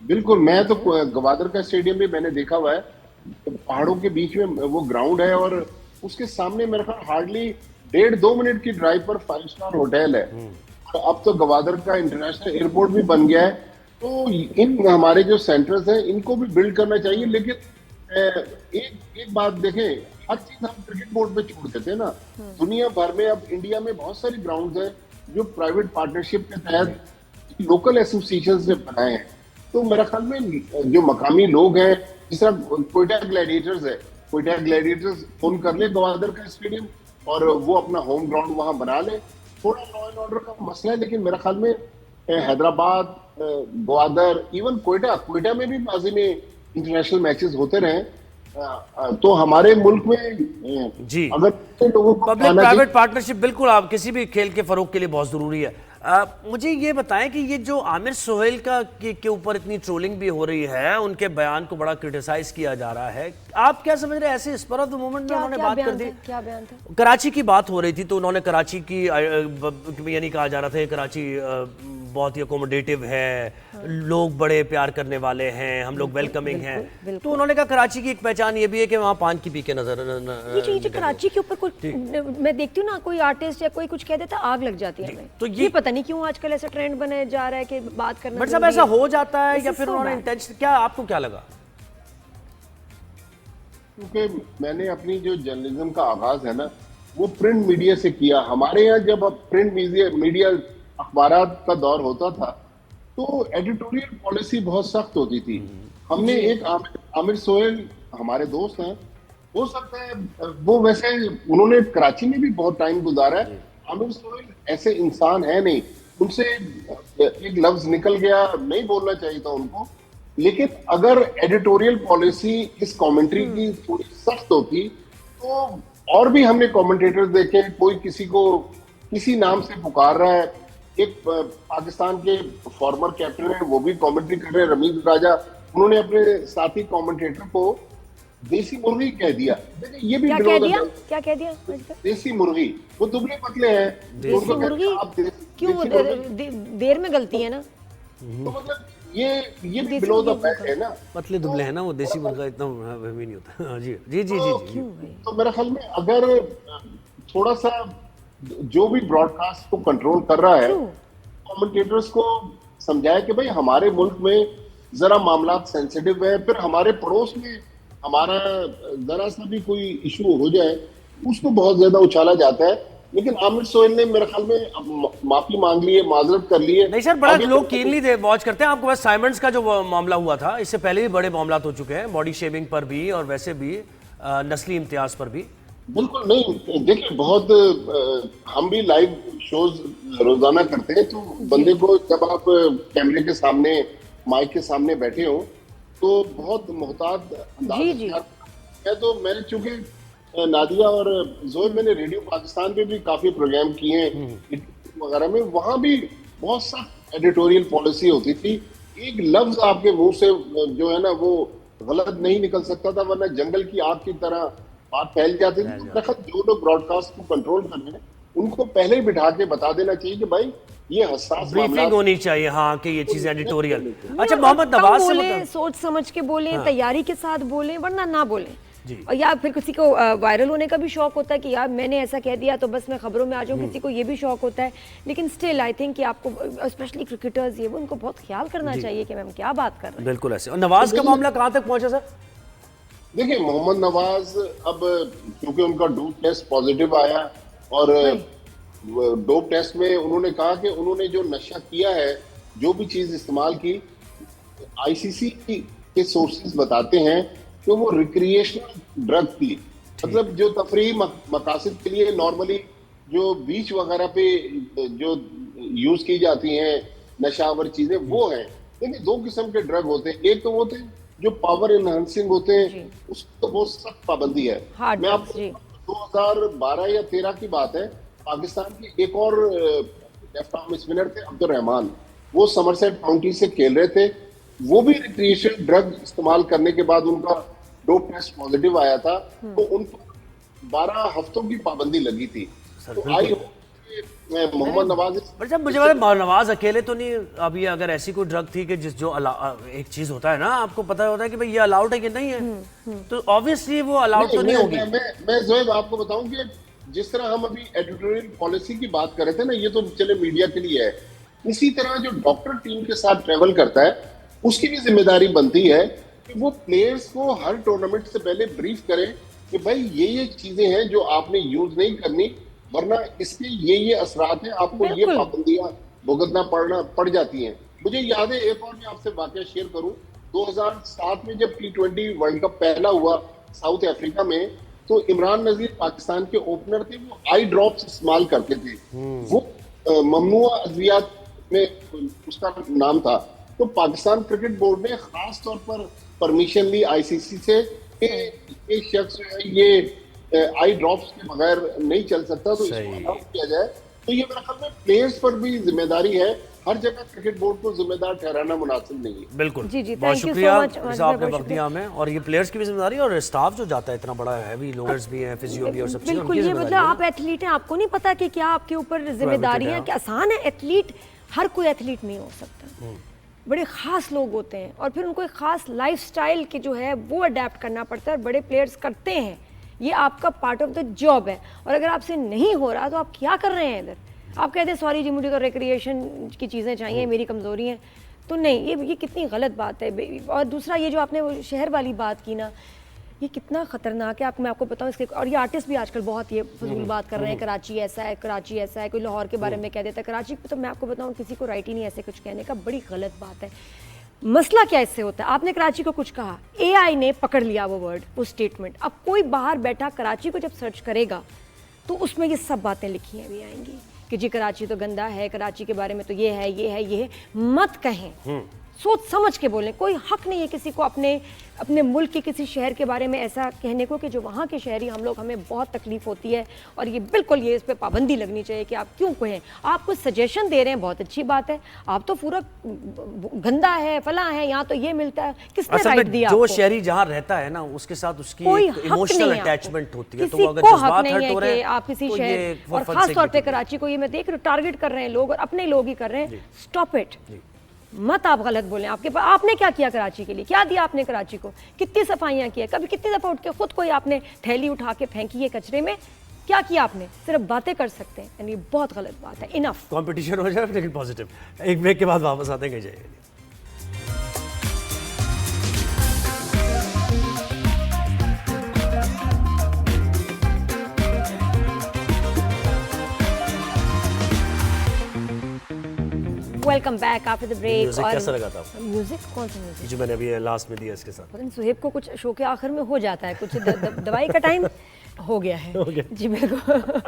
बिल्कुल, मैं तो गवादर का स्टेडियम भी मैंने देखा हुआ है, पहाड़ों के बीच में वो ग्राउंड है और उसके सामने मेरे ख्याल हार्डली 1.5-2 मिनट की ड्राइव पर 5 स्टार होटल है। तो अब तो गवादर का इंटरनेशनल एयरपोर्ट भी बन गया है, तो इन हमारे जो सेंटर्स हैं इनको भी बिल्ड करना चाहिए। लेकिन एक बात देखें, हर चीज हम क्रिकेट बोर्ड पे छोड़ देते हैं ना। दुनिया भर में अब इंडिया में बहुत सारी ग्राउंड है जो प्राइवेट पार्टनरशिप के तहत लोकल एसोसिएशन से बनाए हैं, तो मेरे ख्याल में जो मकामी लोग हैं, जिस तरह कोयटा ग्लैडिएटर्स है, कोयटा ग्लैडिएटर्स फोन कर ले गवादर का स्टेडियम और वो अपना होम ग्राउंड वहां बना ले। थोड़ा लॉ एंड ऑर्डर का मसला है, लेकिन मेरे ख्याल में हैदराबाद, ग्वादर, इवन कोयटा में भी माजी में इंटरनेशनल मैचेस होते रहे, तो हमारे मुल्क में जी अगर लोगों को पब्लिक प्राइवेट पार्टनरशिप बिल्कुल आप किसी भी खेल के फरोग के लिए बहुत जरूरी है। मुझे ये बताएं कि ये जो आमिर सोहेल का के ऊपर इतनी ट्रोलिंग भी हो रही है, उनके बयान को बड़ा क्रिटिसाइज किया जा रहा है, आप क्या समझ रहे हैं? ऐसे स्पर ऑफ द मोमेंट में उन्होंने बात कर दी। क्या बयान था? कराची की बात हो रही थी तो उन्होंने कराची की यानी कहा जा रहा था कराची बहुत ही अकोमोडेटिव है, लोग बड़े प्यार करने वाले हैं, हम लोग वेलकमिंग हैं, तो उन्होंने कहा कराची की एक पहचान ये भी है कि वहाँ पान की पी के नजर ये कराची के ऊपर कोई, मैं देखती हूँ ना, कोई आर्टिस्ट या कोई कुछ कह देता आग लग जाती है। तो ये पता नहीं क्यों आजकल ऐसा ट्रेंड बने जा रहा है कि बात करना, बट सब ऐसा हो जाता है या फिर उन्होंने इंटेंशन, क्या आपको क्या लगा? क्योंकि मैंने अपनी जो जर्नलिज्म का आगाज है ना वो प्रिंट मीडिया से किया। हमारे यहाँ जब अब प्रिंट मीडिया अखबारात का दौर होता था तो एडिटोरियल पॉलिसी बहुत सख्त होती थी। हमने एक आमिर सोहेल हमारे दोस्त हैं, हो सकता है वो, वैसे उन्होंने कराची में भी बहुत टाइम गुजारा है, आमिर सोहेल ऐसे इंसान है नहीं, उनसे एक लफ्ज निकल गया, नहीं बोलना चाहिए था उनको, लेकिन अगर एडिटोरियल पॉलिसी इस कमेंट्री की थोड़ी सख्त होती तो और भी हमने कमेंटेटर्स देखे, कोई किसी को किसी नाम से पुकार रहा है, एक पाकिस्तान के फॉर्मर कैप्टन है वो भी कमेंट्री कर रहे हैं, रमीज राजा, उन्होंने अपने साथी कमेंटेटर को देसी मुर्गी कह दिया। देखिए ये भी क्या कह दिया? देसी मुर्गी, वो दुबले पतले हैं, देसी मुर्गी क्यों? देर में गलती है ना, तो मतलब ये देसी बिलो द मुर्गे बेल्ट है ना। पतले दुबले हैं ना वो, देसी मुर्गा इतना हमें नहीं होता। हाँ, जी जी जी जी जी। तो मेरे ख्याल में अगर थोड़ा सा जो भी ब्रॉडकास्ट को कंट्रोल कर रहा है, कमेंटेटर्स को समझाए कि भाई हमारे मुल्क में जरा मामला सेंसिटिव है, फिर हमारे पड़ोस में हमारा जरा सा भी कोई इशू हो जाए उसको बहुत ज्यादा उछाला जाता है। लेकिन आमिर सोहेल ने मेरे ख्याल में अब माफी मांग ली है, माजरत कर ली है। नहीं सर, बड़ा आगे लोग तो- कीनली वॉच करते हैं। आपको बस साइमंड्स का जो मामला हुआ था, इससे पहले भी बड़े मामला हो चुके हैं, बॉडी शेमिंग पर भी और वैसे भी नस्ली इम्तियाज पर भी। बिल्कुल नहीं, देखिए बहुत हम भी लाइव शोज रोजाना करते हैं, तो बंदे को जब आप कैमरे के सामने, माइक के सामने बैठे हो तो बहुत मोहतात अंदाज जी, से जी। है। तो मैंने चूंकि नादिया और जोए, मैंने रेडियो पाकिस्तान पे भी काफी प्रोग्राम किए हैं वगैरह में, वहां भी बहुत सख्त एडिटोरियल पॉलिसी होती थी। एक लफ्ज आपके मुंह से जो है ना वो गलत नहीं निकल सकता था, वरना जंगल की आग की तरह बात फैल जाती थी। तो दरअसल जो लोग ब्रॉडकास्ट को कंट्रोल कर रहे हैं उनको पहले ही बिठा के बता देना चाहिए कि भाई ये हसास ब्रीफिंग मामला होनी चाहिए, हाँ, कि ये चीजें एडिटोरियल। अच्छा, मोहम्मद कम नवाज से बोले, मतलब सोच समझ के बोले, तैयारी के साथ बोले, वरना ना बोले। जी। और या फिर किसी को वायरल होने का भी शौक होता है कि यार मैंने ऐसा कह दिया तो बस मैं खबरों में आ जाऊं, किसी को ये भी शौक होता है। लेकिन स्टिल आई थिंक कि आपको स्पेशली क्रिकेटर्स ये वो उनको बहुत ख्याल करना चाहिए कि हम क्या बात कर रहे हैं। बिल्कुल ऐसे। और नवाज का मामला कहाँ तक पहुंचा सर? देखिए, मोहम्मद नवाज अब क्योंकि उनका डोप टेस्ट पॉजिटिव आया और डोप टेस्ट में उन्होंने कहा कि उन्होंने जो नशा किया है, जो भी चीज इस्तेमाल की, आईसीसी के सोर्सेज बताते हैं कि वो रिक्रिएशनल ड्रग थी। मतलब जो तफरीही मकासद के लिए नॉर्मली जो बीच वगैरह पे जो यूज की जाती हैं नशावर चीजें, वो है। देखिए, दो किस्म के ड्रग होते हैं। एक तो वो थे जो पावर एनहांसिंग होते हैं, उसकी तो बहुत सख्त पाबंदी है। Hard मैं drugs, आपको जी। 2012 या 13 की बात है, पाकिस्तान के एक और लेफ्ट आर्म स्पिनर थे अब्दुल रहमान, वो समरसेट काउंटी से खेल रहे थे। वो भी रिक्रिएशनल ड्रग इस्तेमाल करने के बाद उनका डोप टेस्ट पॉजिटिव आया था, तो उन पर 12 हफ्तों की पाबंदी लगी थी। सर, तो आई होप कि मोहम्मद नवाज पर जब मुझे लगा नवाज अकेले तो नहीं, अब ये अगर ऐसी कोई ड्रग थी कि जिस जो एक चीज होता है ना, आपको पता होता है कि भाई ये अलाउड है कि नहीं है, तो ऑब्वियसली वो अलाउड तो नहीं होगी। मैं जोएब आपको बताऊं कि जिस तरह हम अभी एडिटोरियल पॉलिसी की बात कर रहे थे ना, ये तो चले मीडिया के लिए है, इसी तरह जो डॉक्टर टीम के साथ ट्रेवल करता है उसकी भी जिम्मेदारी बनती है कि वो प्लेयर्स को हर टूर्नामेंट से पहले ब्रीफ करें कि भाई ये चीजें हैं जो आपने यूज नहीं करनी, वरना इसके ये असरात हैं, आपको ये बिल्कुल। पाबंदियां भुगतना पड़ जाती हैं। मुझे याद है, एक और मैं आपसे वाकया शेयर करूं, 2007 में जब T20 वर्ल्ड कप पहला हुआ साउथ अफ्रीका में, तो इमरान नजीर पाकिस्तान के ओपनर थे, वो आई ड्रॉप्स इस्तेमाल करते थे। वो ममनुआ अद्वियात में उसका नाम था। तो पाकिस्तान क्रिकेट बोर्ड ने खास तौर पर परमिशन ली आईसीसी से कि ये शख्स ये आई ड्रॉप्स के बगैर नहीं चल सकता, तो इसको अलाउ किया जाए। तो ये मेरे ख्याल में प्लेयर्स पर भी जिम्मेदारी है, हर जगह क्रिकेट बोर्ड को जिम्मेदार ठहराना मुनासिब नहीं है। बिल्कुल जी, जी, बहुत thank you so शुक्रिया much, मिर्जा, आपने बहुत वक्त दिया हमें। और ये प्लेयर्स की भी जिम्मेदारी और स्टाफ जो जाता है इतना बड़ा हैवी लोडर्स भी हैं, फिजियो भी और सब चीजें, बिल्कुल, उनकी ये मतलब जिम्मेदारी आप एथलीट हैं, आपको नहीं पता कि क्या आपके ऊपर जिम्मेदारी है, कि आसान है। एथलीट, हर कोई एथलीट नहीं हो सकता, बड़े खास लोग होते हैं और फिर उनको एक खास लाइफस्टाइल की जो है वो अडेप्ट करना पड़ता है, और बड़े प्लेयर्स करते हैं। ये आपका पार्ट ऑफ द जॉब है, और अगर आपसे नहीं हो रहा तो आप क्या कर रहे हैं इधर? आप कहते हैं सॉरी जी मुझे तो रिक्रिएशन की चीज़ें चाहिए, मेरी कमज़ोरी हैं, तो नहीं, ये कितनी गलत बात है। और दूसरा ये जो आपने वो शहर वाली बात की ना, ये कितना खतरनाक है। मैं आपको बताऊं इसके, और ये आर्टिस्ट भी आजकल बहुत ये फजूल बात कर रहे हैं, कराची ऐसा है, कराची ऐसा है, कोई लाहौर के बारे में कह देता है कराची, तो मैं आपको बताऊं किसी को राइट ही नहीं ऐसे कुछ कहने का, बड़ी गलत बात है। मसला क्या इससे होता है, आपने कराची को कुछ कहा, एआई ने पकड़ लिया वो वर्ड, वो स्टेटमेंट। अब कोई बाहर बैठा कराची को जब सर्च करेगा तो उसमें ये सब बातें लिखी हैं भी आएंगी कि जी कराची तो गंदा है, कराची के बारे में तो ये है, ये है, ये है। मत कहें, सोच समझ के बोलें। कोई हक नहीं है किसी को अपने मुल्क के किसी शहर के बारे में ऐसा कहने को कि जो वहाँ के शहरी हम लोग, हमें बहुत तकलीफ होती है, और ये बिल्कुल ये इस पर पाबंदी लगनी चाहिए कि आप क्यों कहें। आप कुछ सजेशन दे रहे हैं, बहुत अच्छी बात है, आप तो पूरा गंदा है, फला है, यहाँ तो ये मिलता है, किसने राइट दिया जो आपको? शहरी जहाँ रहता है ना, उसके साथ उसकी कोई हक इमोशनल नहीं है अटैचमेंट होती है, तो किसी वो अगर को हक जज्बात नहीं हर्ट है हो रहे कि हैं आप किसी तो शहर, ये और फन खास से तौर पे की कराची को ये मैं देख रही हूँ टारगेट कर रहे हैं लोग, और अपने लोग ही कर रहे हैं। स्टॉप इट, मत आप गलत बोलें। आपके पास आपने क्या किया कराची के लिए, क्या दिया आपने कराची को, कितनी सफाइयाँ की है, कभी कितनी दफ़ा उठ के खुद कोई आपने थैली उठा के फेंकी है कचरे में, क्या किया आपने? सिर्फ बातें कर सकते हैं, यानी बहुत गलत बात है। इनफ। कंपटीशन हो जाए लेकिन पॉजिटिव। एक ब्रेक के बाद वापस आते हैं, कहीं जाइए। Welcome back after the break. Music कैसा लगा था? म्यूजिक कौन सा म्यूजिक? जो मैंने अभी लास्ट में दिया इसके साथ। पता नहीं सुहेब को कुछ शो के आखिर में हो जाता है, कुछ दवाई का टाइम हो गया है। जी बिल्कुल।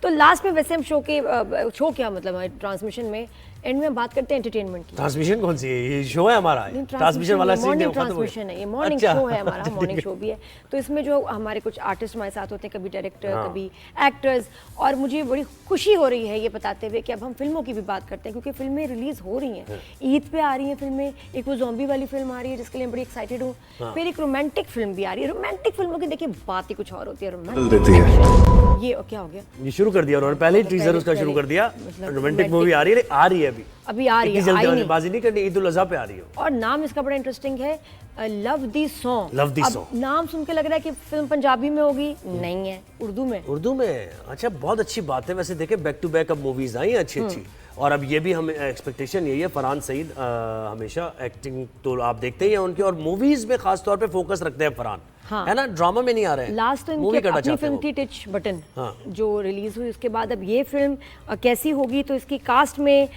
तो लास्ट में वैसे हम शो क्या मतलब है ट्रांसमिशन में एंड में बात करते हैं एंटरटेनमेंट की। ट्रांसमिशन कौन सी है? ये शो है हमारा, ट्रांसमिशन वाला सीन मॉर्निंग ट्रांसमिशन है, ये मॉर्निंग शो है हमारा, मॉर्निंग शो भी है। तो इसमें जो हमारे कुछ आर्टिस्ट हमारे साथ होते हैं, कभी डायरेक्टर कभी एक्टर्स, और मुझे बड़ी खुशी हो रही है ये बताते हुए कि अब हम फिल्मों की भी बात करते हैं, क्योंकि फिल्में रिलीज हो रही हैं, ईद पे आ रही हैं फिल्में। एक वो ज़ॉम्बी वाली फिल्म आ रही है जिसके लिए मैं बड़ी एक्साइटेड हूँ। फिर एक रोमांटिक फिल्म भी आ रही है। रोमांटिक फिल्मों की देखिए बात ही कुछ और होती है। रोमांटिक ये क्या हो गया? ये शुरू कर दिया उन्होंने, पहले ही टीजर उसका शुरू कर दिया। रोमांटिक मूवी आ रही है अभी आ रही है, आई नहीं। बाजी नहीं करनी, ईद उल अज़हा पे आ रही है। और नाम इसका बड़ा इंटरेस्टिंग है, लव दी सॉन्ग। लव दी सॉन्ग नाम सुन के लग रहा है कि फिल्म पंजाबी में होगी, नहीं है, उर्दू में। उर्दू में? अच्छा, बहुत अच्छी बात है। वैसे देखें बैक टू बैक अब मूवीज आई अच्छी अच्छी, और अब ये भी हमें एक्सपेक्टेशन यही है। फरहान सईद हमेशा एक्टिंग तो आप देखते ही हैं उनकी, और मूवीज में खास तौर पे फोकस रखते हैं फरहान, है ना, ड्रामा में नहीं आ रहे हैं। लास्ट तो इनकी अपनी फिल्म थी टिच बटन, जो रिलीज हुई, उसके बाद अब ये फिल्म कैसी होगी। तो इसकी कास्ट में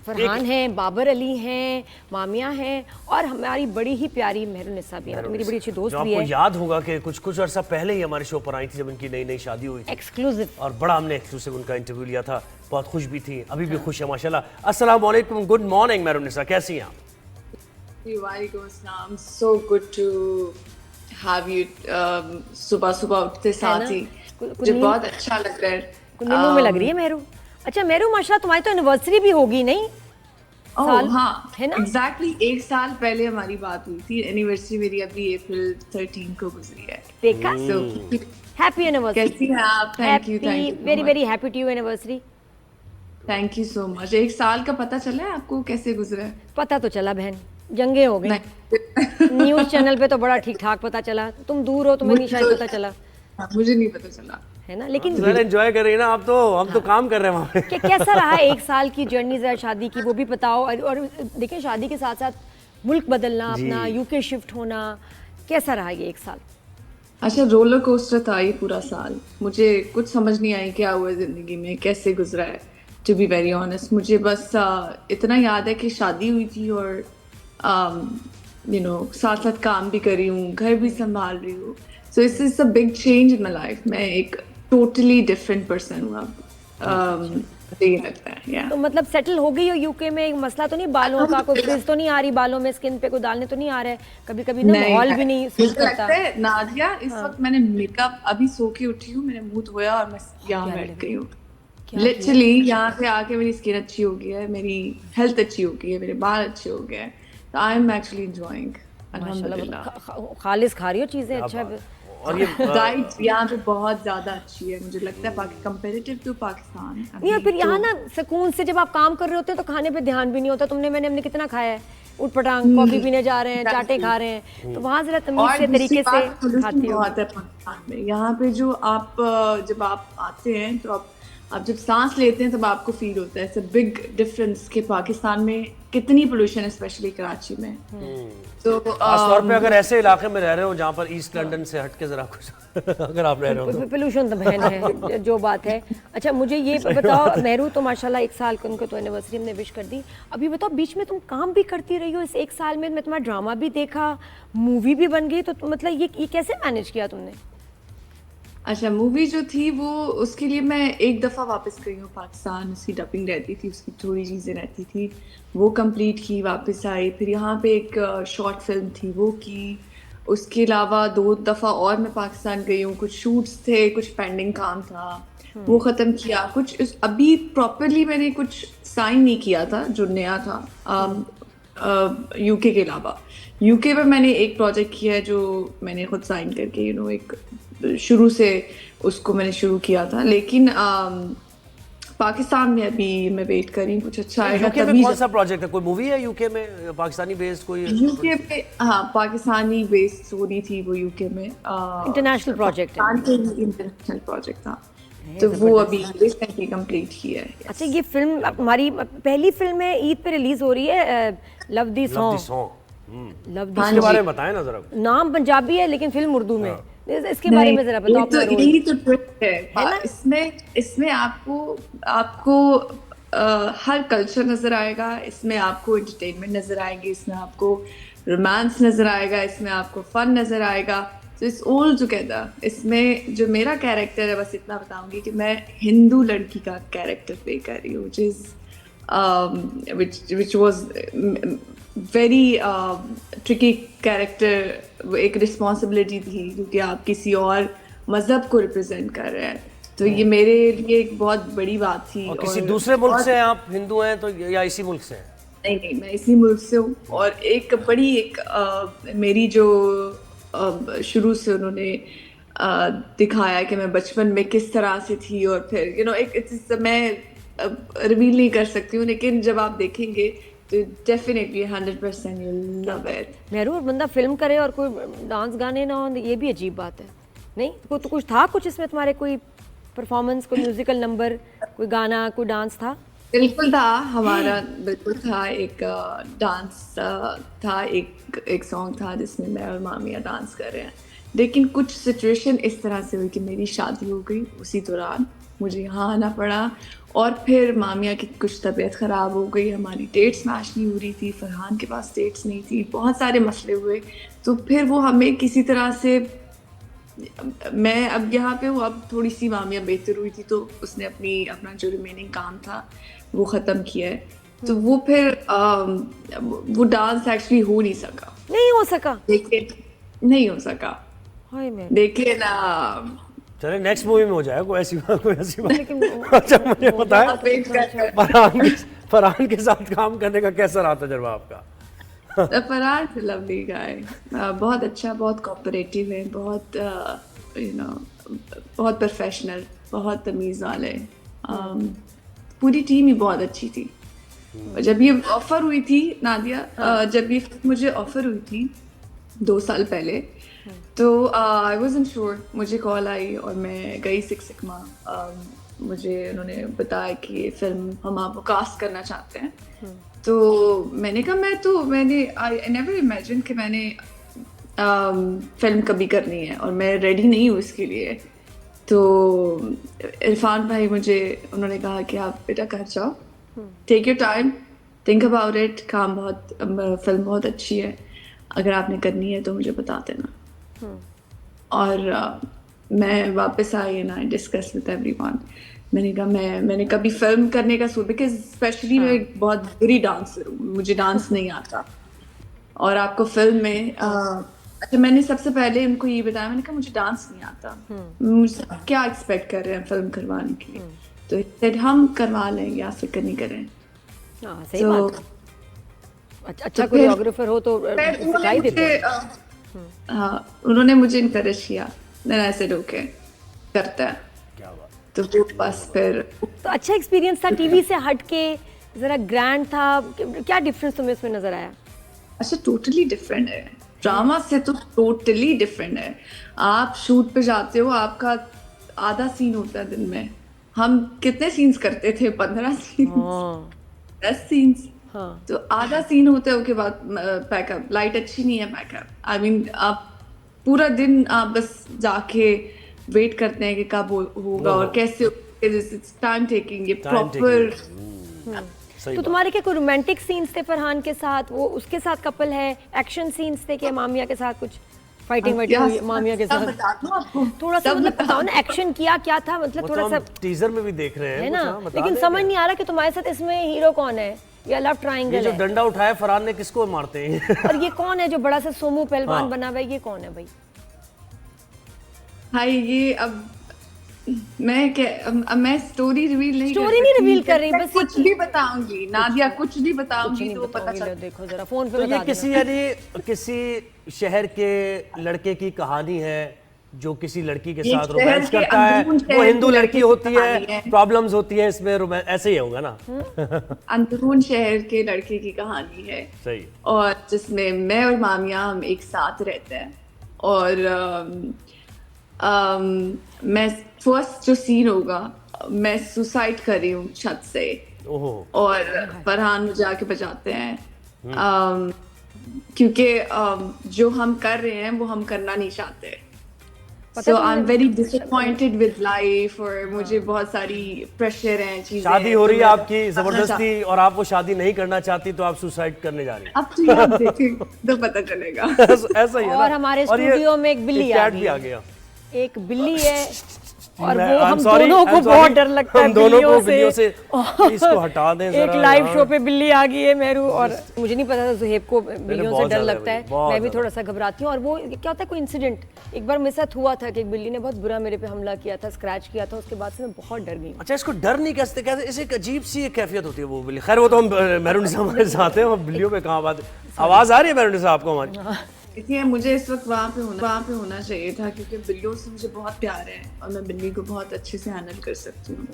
फरहान हैं, बाबर अली हैं, मामिया हैं, और हमारी बड़ी ही प्यारी मेहरुन्निसा भी है, तो मेरी बड़ी अच्छी दोस्त भी है। आपको याद होगा कि कुछ अर्सा पहले ही हमारे शो पर आई थी जब इनकी नई नई शादी हुई थी, एक्सक्लूसिव, और बड़ा हमने एक्सक्लूसिव उनका इंटरव्यू लिया था। बहुत खुश भी थी, अभी भी खुश है माशाल्लाह। अस्सलाम वालेकुम, गुड मॉर्निंग मेहरुन्निसा, कैसी हैं आप? वालेकुम अस्सलाम, so good to have you. सुबह सुबह उठते साथ ही मुझे बहुत अच्छा लग रहा है। कुंदनों में लग रही है मेहरू। अच्छा मेहरू, माशाल्लाह तुम्हारी तो एनिवर्सरी भी होगी नहीं? साल, हाँ, है ना? एग्जैक्टली एक साल पहले हमारी बात हुई थी। एनिवर्सरी मेरी अभी अप्रैल 13 को गुजरी है। देखा? Happy anniversary. कैसी हैं आप? Thank you, very very happy to you anniversary. Thank you so much. एक साल का पता चला है आपको कैसे गुजरा है? पता तो चला बहन, जंगे हो गई। न्यूज़ चैनल पे तो बड़ा ठीक ठाक पता चला, तुम दूर हो, तुम्हें नहीं शायद पता चला। मुझे नहीं पता चला, है ना? लेकिन एंजॉय कर रही है ना आप तो, हम तो काम कर रहे हैं वहाँ पे। कैसा रहा एक साल की जर्नी जरा शादी की, वो भी बताओ। और देखिए शादी के साथ साथ मुल्क बदलना अपना, यूके शिफ्ट होना, कैसा रहा ये एक साल? अच्छा, रोलर कोस्टर था ये पूरा साल। मुझे कुछ समझ नहीं आई क्या हुआ जिंदगी में, कैसे गुजरा है। टू बी वेरी ऑनेस्ट, मुझे बस इतना याद है कि शादी हुई थी और यू नो साथ साथ काम भी कर रही हूँ, घर भी संभाल रही हूँ। So it's is a big change in my life. मैं एक टोटली डिफरेंट पर्सन हूँ अब। ये लगता है या तो मतलब सेटल हो गई हो यूके में? मसला तो नहीं बालों का, कोई फ्रिज तो नहीं आ रही बालों में, स्किन पे कोई डालने तो नहीं आ रहा है? कभी कभी ना माहौल भी नहीं सूट करता है। नादिया, इस वक्त मैंने मेकअप अभी सो के उठी हूँ, मैंने मुंह धोया और मैं यहाँ बैठ गई हूँ। लिटरली यहाँ पे आके मेरी स्किन अच्छी हो गई है, मेरी हेल्थ अच्छी हो गई है, मेरे बाल अच्छे हो गए हैं। तो आई एम एक्चुअली एंजॉयिंग, अल्हम्दुलिल्लाह। खालिस खा रही हो चीजें, अच्छा है। और ये डाइट यहाँ पे बहुत ज्यादा अच्छी है, मुझे लगता है कंपैरेटिव टू पाकिस्तान। नहीं, फिर यहाँ ना सुकून से जब आप काम कर रहे होते हैं तो खाने पे ध्यान भी नहीं होता। हमने कितना खाया है, उठ पटांग कॉफी पीने जा रहे हैं, चाटे खा रहे हैं, तो वहाँ जरा तमीज से तरीके से खाती हो। बहुत है पाकिस्तान में, यहाँ पे जो आप जब आप आते हैं तो आप जब सांस लेते हैं तब आपको फील होता है इट्स अ बिग डिफरेंस कि पाकिस्तान में कितनी पोल्यूशन है, स्पेशली कराची में। तो खासतौर पे अगर ऐसे इलाके में रह रहे हो जहाँ पर ईस्ट लंदन से हट के जरा कुछ अगर आप रह रहे हो, पोल्यूशन तो बहन है जो बात है। अच्छा मुझे ये बताओ मेहरू, तो माशाल्लाह एक साल को उनको तो एनिवर्सरी हमने विश कर दी। अभी बताओ बीच में तुम काम भी करती रही हो इस एक साल में, मैं तुम्हारा ड्रामा भी देखा, मूवी भी बन गई, तो मतलब ये कैसे मैनेज किया तुमने? अच्छा, मूवी जो थी वो उसके लिए मैं एक दफ़ा वापस गई हूँ पाकिस्तान, उसकी डबिंग रहती थी, उसकी थोड़ी चीज़ें रहती थी, वो कंप्लीट की, वापस आई। फिर यहाँ पे एक शॉर्ट फिल्म थी वो की। उसके अलावा 2 दफ़ा और मैं पाकिस्तान गई हूँ, कुछ शूट्स थे, कुछ पेंडिंग काम था, वो ख़त्म किया। कुछ अभी प्रॉपरली मैंने कुछ साइन नहीं किया था जो नया था यूके के अलावा। यूके में मैंने एक प्रोजेक्ट किया है जो मैंने खुद साइन करके एक शुरू से उसको मैंने शुरू किया था। लेकिन पाकिस्तान में अभी मैं वेट कर रही हूँ कुछ अच्छा आएगा यूके में तभी कौन सा प्रोजेक्ट है? कोई मूवी है यूके में पाकिस्तानी बेस्ड कोई? यूके में, हाँ, पाकिस्तानी बेस्ड स्टोरी थी वो यूके में। इंटरनेशनल प्रोजेक्ट है। पाकिस्तान के इंटरनेशनल प्रोजेक्ट था, तो वो अभी रिसेंटली कंप्लीट किया है। अच्छा, ये फिल्म हमारी पहली फिल्म है, ईद पे रिलीज हो रही है, लव दी लव दी सॉन्ग। सॉन्ग। लव दी इसके बारे में बताएं ना जरा। नाम पंजाबी है लेकिन फिल्म उर्दू में। इसके बारे में जरा बताओ अपना रोल। यही तो ट्विस्ट है ना? इसमें आपको हर कल्चर नजर आएगा, इसमें आपको एंटरटेनमेंट नजर आएगी, इसमें आपको रोमांस नजर आएगा, इसमें आपको फन नजर आएगा। तो इट्स ऑल टुगेदर। इसमें जो मेरा कैरेक्टर है, बस इतना बताऊंगी कि मैं हिंदू लड़की का कैरेक्टर प्ले कर रही हूँ, which was very tricky character. एक रिस्पॉन्सिबिलिटी थी क्योंकि आप किसी और मजहब को रिप्रेजेंट कर रहे हैं, तो ये मेरे लिए एक बहुत बड़ी बात थी। और किसी दूसरे मुल्क से हैं आप? हिंदू हैं तो या इसी मुल्क से हैं? नहीं, मैं इसी मुल्क से हूँ। और एक बड़ी मेरी जो शुरू से उन्होंने दिखाया कि मैं बचपन में किस तरह से थी, और फिर एक मैं रिवील नहीं कर सकती हूँ, लेकिन जब आप देखेंगे तो डेफिनेटली 100% यू लव इट। महरूर बंदा फिल्म करे और कोई डांस गाने ना हो, ये भी अजीब बात है नहीं? तो कुछ था कुछ इसमें तुम्हारे, कोई परफॉर्मेंस, कोई म्यूजिकल नंबर, कोई गाना, कोई डांस था? बिल्कुल था, हमारा बिल्कुल था। एक डांस था, एक सॉन्ग था जिसमें मैं और मामिया डांस कर रहे हैं। लेकिन कुछ सिचुएशन इस तरह से हुई कि मेरी शादी हो गई, उसी दौरान मुझे यहाँ आना पड़ा, और फिर मामिया की कुछ तबीयत ख़राब हो गई, हमारी डेट्स मैच नहीं हो रही थी, फरहान के पास डेट्स नहीं थी, बहुत सारे मसले हुए। तो फिर वो हमें किसी तरह से, मैं अब यहाँ पे हूँ, अब थोड़ी सी मामिया बेहतर हुई थी, तो उसने अपना जो रिमेनिंग काम था वो ख़त्म किया है। तो वो फिर वो डांस एक्चुअली हो नहीं सका। नहीं हो सका? नहीं हो सका। हाय मैं लेकिन चले नेक्स्ट मूवी में हो जाएगा कोई ऐसी बात। अच्छा मुझे बताएं, फरहान के साथ काम करने का कैसा रहा तजुर्बा आपका? फरहान लवली गाय, बहुत अच्छा, बहुत कोऑपरेटिव है, बहुत बहुत प्रोफेशनल, बहुत तमीज़ वाले। पूरी टीम ही बहुत अच्छी थी। जब ये ऑफर हुई थी नादिया, जब ये मुझे ऑफर हुई थी 2 साल पहले, तो आई वाज़न्ट श्योर। मुझे कॉल आई और मैं गई सिक्स सिग्मा। मुझे उन्होंने बताया कि ये फिल्म हम आपको कास्ट करना चाहते हैं। तो मैंने कहा मैंने आई नेवर इमेजिन कि मैंने फिल्म कभी करनी है और मैं रेडी नहीं हूँ इसके लिए। तो इरफान भाई उन्होंने कहा कि आप बेटा कर जाओ, take your time, think about it, film बहुत अच्छी है, अगर आपने करनी है तो मुझे बता देना। और मैं वापस आई and I discuss with everyone. मैंने कहा मैंने कभी फिल्म करने का सोचा, बिकॉज स्पेशली मैं एक बहुत बुरी डांसर हूँ, मुझे डांस नहीं आता, और आपको फिल्म में अच्छा, मैंने सबसे पहले उनको ये बताया, मैंने कहा मुझे डांस नहीं आता, मुझसे क्या एक्सपेक्ट कर रहे हैं फिल्म करवाने के लिए? तो said, हम करवा लेंगे, आप फिक्र नहीं करें। सही बात है। अच्छा कोरियोग्राफर हो तो सिखाई देते हैं। हाँ, उन्होंने मुझे इनकरेज किया, देन आई सेड ओके, करता है। क्या बात। तो वो बस फिर तो अच्छा एक्सपीरियंस था, टीवी से हट के जरा ग्रैंड था, क्या डिफरेंस तुम्हें इसमें नजर आया? अच्छा, टोटली डिफरेंट है, ड्रामा से तो टोटली डिफरेंट है। आप शूट पे जाते हो, आपका आधा सीन होता है दिन में, हम कितने सीन्स करते थे? 15 सीन्स, 10 सीन्स। हाँ। तो आधा सीन होता है, उसके बाद पैकअप, लाइट अच्छी नहीं है, पैकअप, आई मीन आप पूरा दिन आप बस जाके वेट करते हैं कि कब होगा और कैसे, टाइम टेकिंग, ये प्रॉपर। तो तुम्हारे क्या कोई रोमांटिक सीन्स थे फरहान के साथ? वो उसके साथ कपल है, एक्शन सीन्स थे क्या मामिया के साथ? कुछ फाइटिंग वाइटिंग मामिया के साथ? थोड़ा सा मतलब बताओ ना, एक्शन किया क्या था, मतलब थोड़ा सा टीजर में भी देख रहे हैं है ना, लेकिन समझ नहीं आ रहा कि तुम्हारे साथ इसमें हीरो कौन है या लव ट्रायंगल है? जो डंडा उठाया फरहान ने, किसको मारते हैं? और ये कौन है जो बड़ा सा सोमू पहलवान बना हुआ है, ये कौन है भाई? हाँ, ये अब मैं स्टोरी रिवील नहीं कर रही, बस कुछ भी बताऊंगी नादिया, कुछ भी बताऊंगी तो पता चल। देखो जरा फोन पे तो ये किसी शहर के लड़के की कहानी है जो किसी लड़की के ये साथ शहर रोमांस के करता है अंदरून वो शहर हिंदू की लड़की लड़की होती की कहानी है, है। प्रॉब्लम्स होती है इसमें, ऐसे ही होगा ना। अंदरून शहर के लड़के की कहानी है सही। और जिसमें मैं और मामिया हम एक साथ रहते हैं और मैं फर्स्ट जो सीन होगा मैं सुसाइड कर रही हूँ छत से ओहो। और फरहान मुझे आके बचाते हैं क्योंकि जो हम कर रहे हैं वो हम करना नहीं चाहते। So I am very disappointed with life और मुझे बहुत सारी प्रेशर है चीजें। शादी हो रही है तो मैं आपकी जबरदस्ती और आप वो शादी नहीं करना चाहती तो आप सुसाइड करने जा रही अब तो आप देखें तो पता चलेगा। हैं। ऐसा ही है ना। और हमारे और ये स्टूडियो में एक बिल्ली आ कैट भी आ गया। एक बिल्ली है और मैं- वो I'm हम sorry, दोनों को I'm बहुत sorry, डर लगता है हम दोनों को बिल्लियों से और इसको हटा दें एक जरा लाइव यार। शो पे बिल्ली आ गई है मेरू और मुझे नहीं पता था जुहेब को बिल्लियों से बहुत डर ज्यादा लगता है है, भाई, बहुत मैं भी ज्यादा। थोड़ा सा घबराती हूँ। और वो क्या होता है कोई इंसिडेंट एक बार मेरे साथ हुआ था कि एक बिल्ली ने बहुत बुरा मेरे पे हमला किया था, स्क्रैच किया था, उसके बाद से मैं बहुत डर गई। अच्छा, इसको डर नहीं कहते, कहते इसे एक अजीब सी एक कैफियत होती है वो बिल्ली। खैर वो तो हम मेहरुनिसा हमारे साथ हैं, हम बिल्लियों पे कहाँ बात। आवाज आ रही है मेहरुनिसा आपको हमारी? देखिए मुझे इस वक्त वहाँ पे होना चाहिए था क्योंकि बिल्लियों से मुझे बहुत प्यार है और मैं बिल्ली को बहुत अच्छे से हैंडल कर सकती हूँ।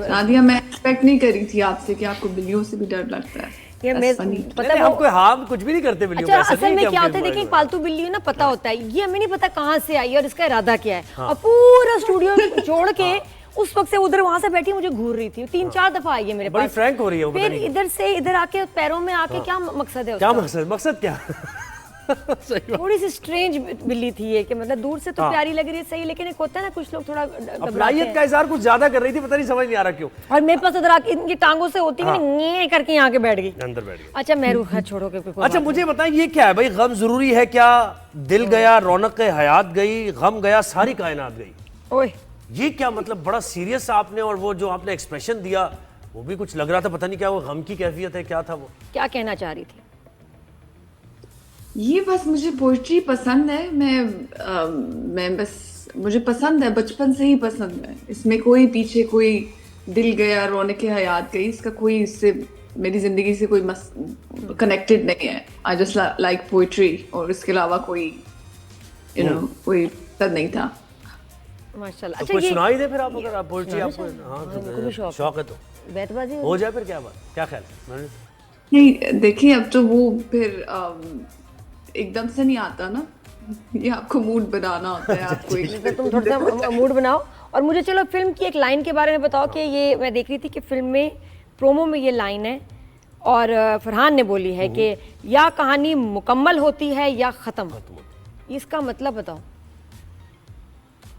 नादिया मैं एक्सपेक्ट नहीं करी थी आपसे कि आपको बिल्लियों से भी डर लगता है। ये That's मैं funny. पता नहीं, है हम वो- कोई हार्म कुछ भी नहीं करते बिल्लियों अच्छा को, ऐसा असल नहीं में कि हम क्या होता है किसी देखिए को- पालतू बिल्ली है ना पता होता है, ये हमें नहीं पता कहाँ से आई है और इसका इरादा क्या है और पूरा स्टूडियो छोड़ के उस वक्त से उधर वहां से बैठी मुझे घूर रही थी, 3-4 दफा आई है मेरे बड़ी पास। फ्रैंक हो रही है वो, पता फिर नहीं क्यों। इधर से इधर आके पैरों में आके क्या मकसद है क्या उसका? मकसद क्या? सही बात। थोड़ी सी स्ट्रेंज बिल्ली थी ये कि मतलब दूर से तो हाँ। प्यारी लग रही है सही, लेकिन एक होता है ना कुछ लोग थोड़ा घबराते अपनाहियत का हैं। इजहार कुछ ज्यादा कर रही थी, पता नहीं समझ नहीं आ रहा क्यों। और मेरे पास इधर आके इनकी टांगों से होती हुई न्ये करके यहाँ के बैठ गई। अंदर बैठ गई। अच्छा मेरू खैर छोड़ो के कोई अच्छा बात मुझे बताएं ये क्या है भाई, गम जरूरी है क्या? दिल गया, रौनक हयात गई, गम गया, सारी कायनात गई। नहीं। ओए ये क्या मतलब? बड़ा सीरियस आपने, और वो जो आपने एक्सप्रेशन दिया वो भी कुछ लग रहा था, पता नहीं क्या वो गम की कैफियत है, क्या था वो? क्या कहना चाह रही थी? ये बस मुझे पोइट्री पसंद है। मैं बस मुझे पसंद है, बचपन से ही पसंद है। इसमें कोई पीछे कोई दिल गया रौनक हयात गई इसका कोई इससे मेरी जिंदगी से कोई कनेक्टेड नहीं है। आई जस्ट लाइक पोइट्री और इसके अलावा कोई कोई तद नहीं था। माशाल्लाह। तो अच्छा कुछ ये सुनाई दे फिर आप, अगर आप पोइट्री आपको मेरे को भी शौक शौक है तो बैतबाजी हो जाए फिर, क्या बात, क्या ख्याल है? नहीं देखिए अब तो वो फिर एकदम से नहीं आता ना, ये आपको मूड बनाना होता है। आपको तो तुम थोड़ा सा मूड बनाओ और मुझे चलो फिल्म की एक लाइन के बारे में बताओ कि ये मैं देख रही थी कि फिल्म में प्रोमो में ये लाइन है और फरहान ने बोली है कि या कहानी मुकम्मल होती है या ख़त्म। इसका मतलब बताओ।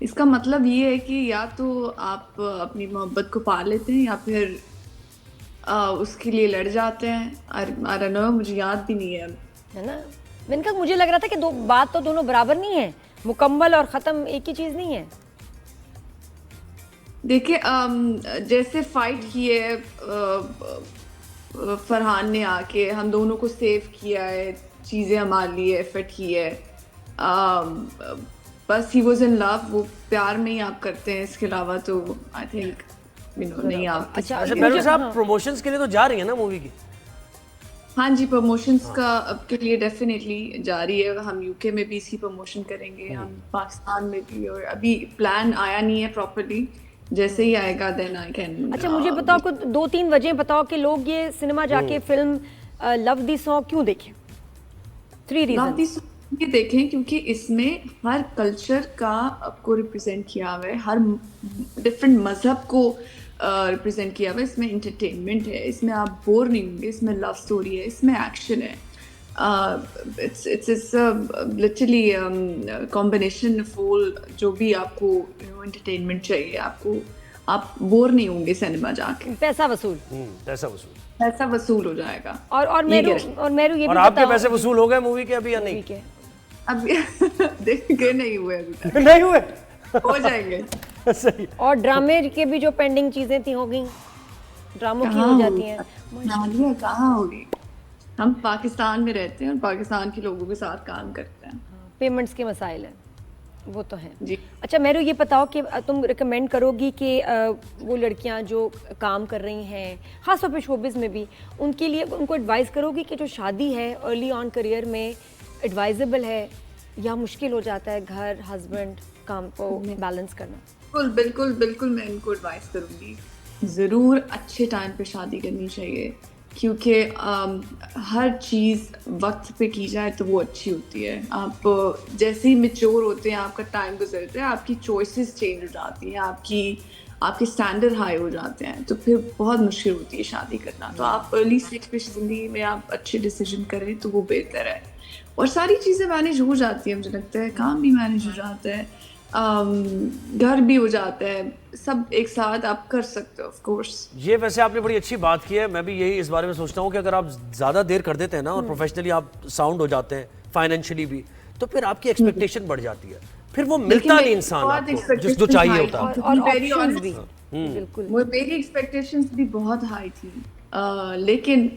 इसका मतलब ये है कि या तो आप अपनी मोहब्बत को पा लेते हैं या फिर उसके लिए लड़ जाते हैं। आई डोंट नो, मुझे याद भी नहीं है ना। मैंने कहा मुझे लग रहा था कि दो बात तो दोनों बराबर नहीं है, मुकम्मल और ख़त्म एक ही चीज़ नहीं है। देखिए जैसे फाइट की है फरहान ने आके हम दोनों को सेव किया है, चीज़ें हमारे लिए एफर्ट की है। बस ही वाज इन लव, वो प्यार में ही आप करते हैं, इसके अलावा तो आई थिंक नहीं आप। अच्छा पहले साहब प्रमोशंस के लिए तो जा रही है ना मूवी की? हाँ जी, प्रमोशंस का अब के लिए डेफिनेटली जारी है। हम यूके में भी इसकी प्रमोशन करेंगे, हम पाकिस्तान में भी, और अभी प्लान आया नहीं है प्रॉपर्ली। जैसे ही आएगा देन आई कैन। अच्छा मुझे बताओ कुछ 2-3 वजह बताओ कि लोग ये सिनेमा जाके फिल्म लव दी सॉन्ग क्यों देखें? 3 रीजन। ये देखें क्योंकि इसमें हर कल्चर का आपको रिप्रेजेंट किया हुआ है, हर डिफरेंट मजहब को रिप्रेजेंट किया हुआ है। इसमें इंटरटेनमेंट है, इसमें आप बोर नहीं होंगे, इसमें लव स्टोरी है, इसमें एक्शन है। It's literally combination of all. जो भी आपको एंटरटेनमेंट चाहिए आपको, आप बोर नहीं होंगे सिनेमा जाके। पैसा वसूल। पैसा वसूल, पैसा वसूल हो जाएगा। और मेरू ये और भी आपके बताओ पैसे वसूल हो गए मूवी के अभी या नहीं? ठीक है। अब देखे नहीं हुए अभी तक, नहीं हुए? हो जाएंगे। सही। और ड्रामे के भी जो पेंडिंग चीजें थी हो गई, ड्रामों की हो जाती हैं। नादिया कहाँ होगी? हम पाकिस्तान में रहते हैं और पाकिस्तान के लोगों के साथ काम करते हैं। पेमेंट्स के मसाइल हैं, वो तो हैं जी। अच्छा मेरू ये बताओ कि तुम रिकमेंड करोगी कि वो लड़कियां जो काम कर रही हैं ख़ासतौर पे शोबिज़ में भी, उनके लिए उनको एडवाइस करोगी कि जो शादी है अर्ली ऑन करियर में एडवाइजेबल है या मुश्किल हो जाता है, घर हस्बैंड काम को बैलेंस करना। बिल्कुल बिल्कुल बिल्कुल, मैं इनको एडवाइस करूंगी, ज़रूर अच्छे टाइम पे शादी करनी चाहिए, क्योंकि हर चीज़ वक्त पे की जाए तो वो अच्छी होती है। आप जैसे ही मैच्योर होते हैं, आपका टाइम गुजरता है, आपकी चॉइसेस चेंज हो जाती हैं, आपके स्टैंडर्ड हाई हो जाते हैं, तो फिर बहुत मुश्किल होती है शादी करना। तो आप अर्ली स्टेज पे ज़िंदगी में आप अच्छे डिसीजन करें तो वो बेहतर है, और सारी चीज़ें मैनेज हो जाती है। मुझे लगता है काम भी मैनेज हो जाता है, घर भी हो जाता है, सब एक साथ आप कर सकते हो ऑफ कोर्स। ये वैसे आपने बड़ी अच्छी बात की है। मैं भी यही इस बारे में सोचता हूँ कि अगर आप ज़्यादा देर कर देते हैं ना और प्रोफेशनली आप साउंड हो जाते हैं, फाइनेंशियली भी, तो फिर आपकी एक्सपेक्टेशन बढ़ जाती है, फिर वो मिलता नहीं इंसान आपको जो चाहिए होता है। और ऑप्शंस भी बिल्कुल। मेरी एक्सपेक्टेशंस भी बहुत हाई थी, लेकिन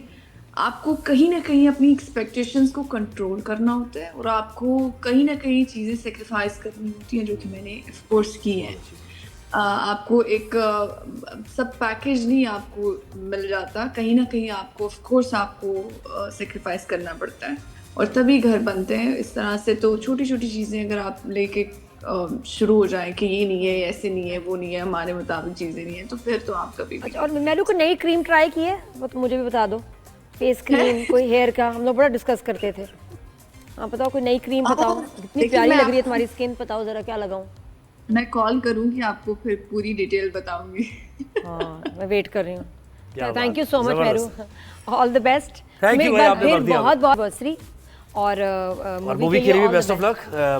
आपको कहीं ना कहीं अपनी एक्सपेक्टेशंस को कंट्रोल करना होता है, और आपको कहीं ना कहीं चीज़ें सेक्रीफाइस करनी होती हैं, जो कि मैंने ऑफ कोर्स की है। आपको एक सब पैकेज नहीं आपको मिल जाता, कहीं ना कहीं आपको ऑफ कोर्स आपको सेक्रीफाइस करना पड़ता है, और तभी घर बनते हैं इस तरह से। तो छोटी छोटी चीज़ें अगर आप लेके शुरू हो जाए कि ये नहीं है, ऐसे नहीं है, वो नहीं है, हमारे मुताबिक चीज़ें नहीं है, तो फिर तो आप कभी भी। अच्छा, और मैंने कोई नई क्रीम ट्राई की है वो तो मुझे भी बता दो, फेस क्रीम कोई हेयर का, हम लोग बड़ा डिस्कस करते थे। आप बताओ कोई नई क्रीम बताओ, इतनी प्यारी लग रही है तुम्हारी स्किन, बताओ जरा क्या लगाऊं। मैं कॉल करूंगी आपको, फिर पूरी डिटेल बताऊंगी। हाँ, मैं वेट कर रही हूँ। क्या थैंक यू बात, so much Meru, all the best. Thank you भाई, आपने कर दिया। बहुत बहुत एनिवर्सरी, और मूवी के लिए भी बेस्ट ऑफ लक।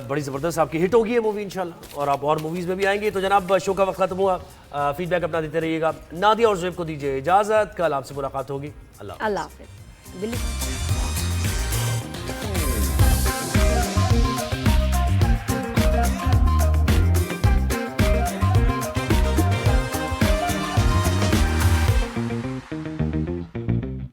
बड़ी ज़बरदस्त आपकी हिट होगी ये मूवी इंशाल्लाह, और आप और मूवीज़ में भी आएंगे। तो जनाब, शो का वक्त खत्म हुआ, फीडबैक अपना देते रहिएगा। नादिया और ज़ुएब को दीजिए इजाज़त, कल आपसे मुलाकात होगी। अल्लाह हाफिज़।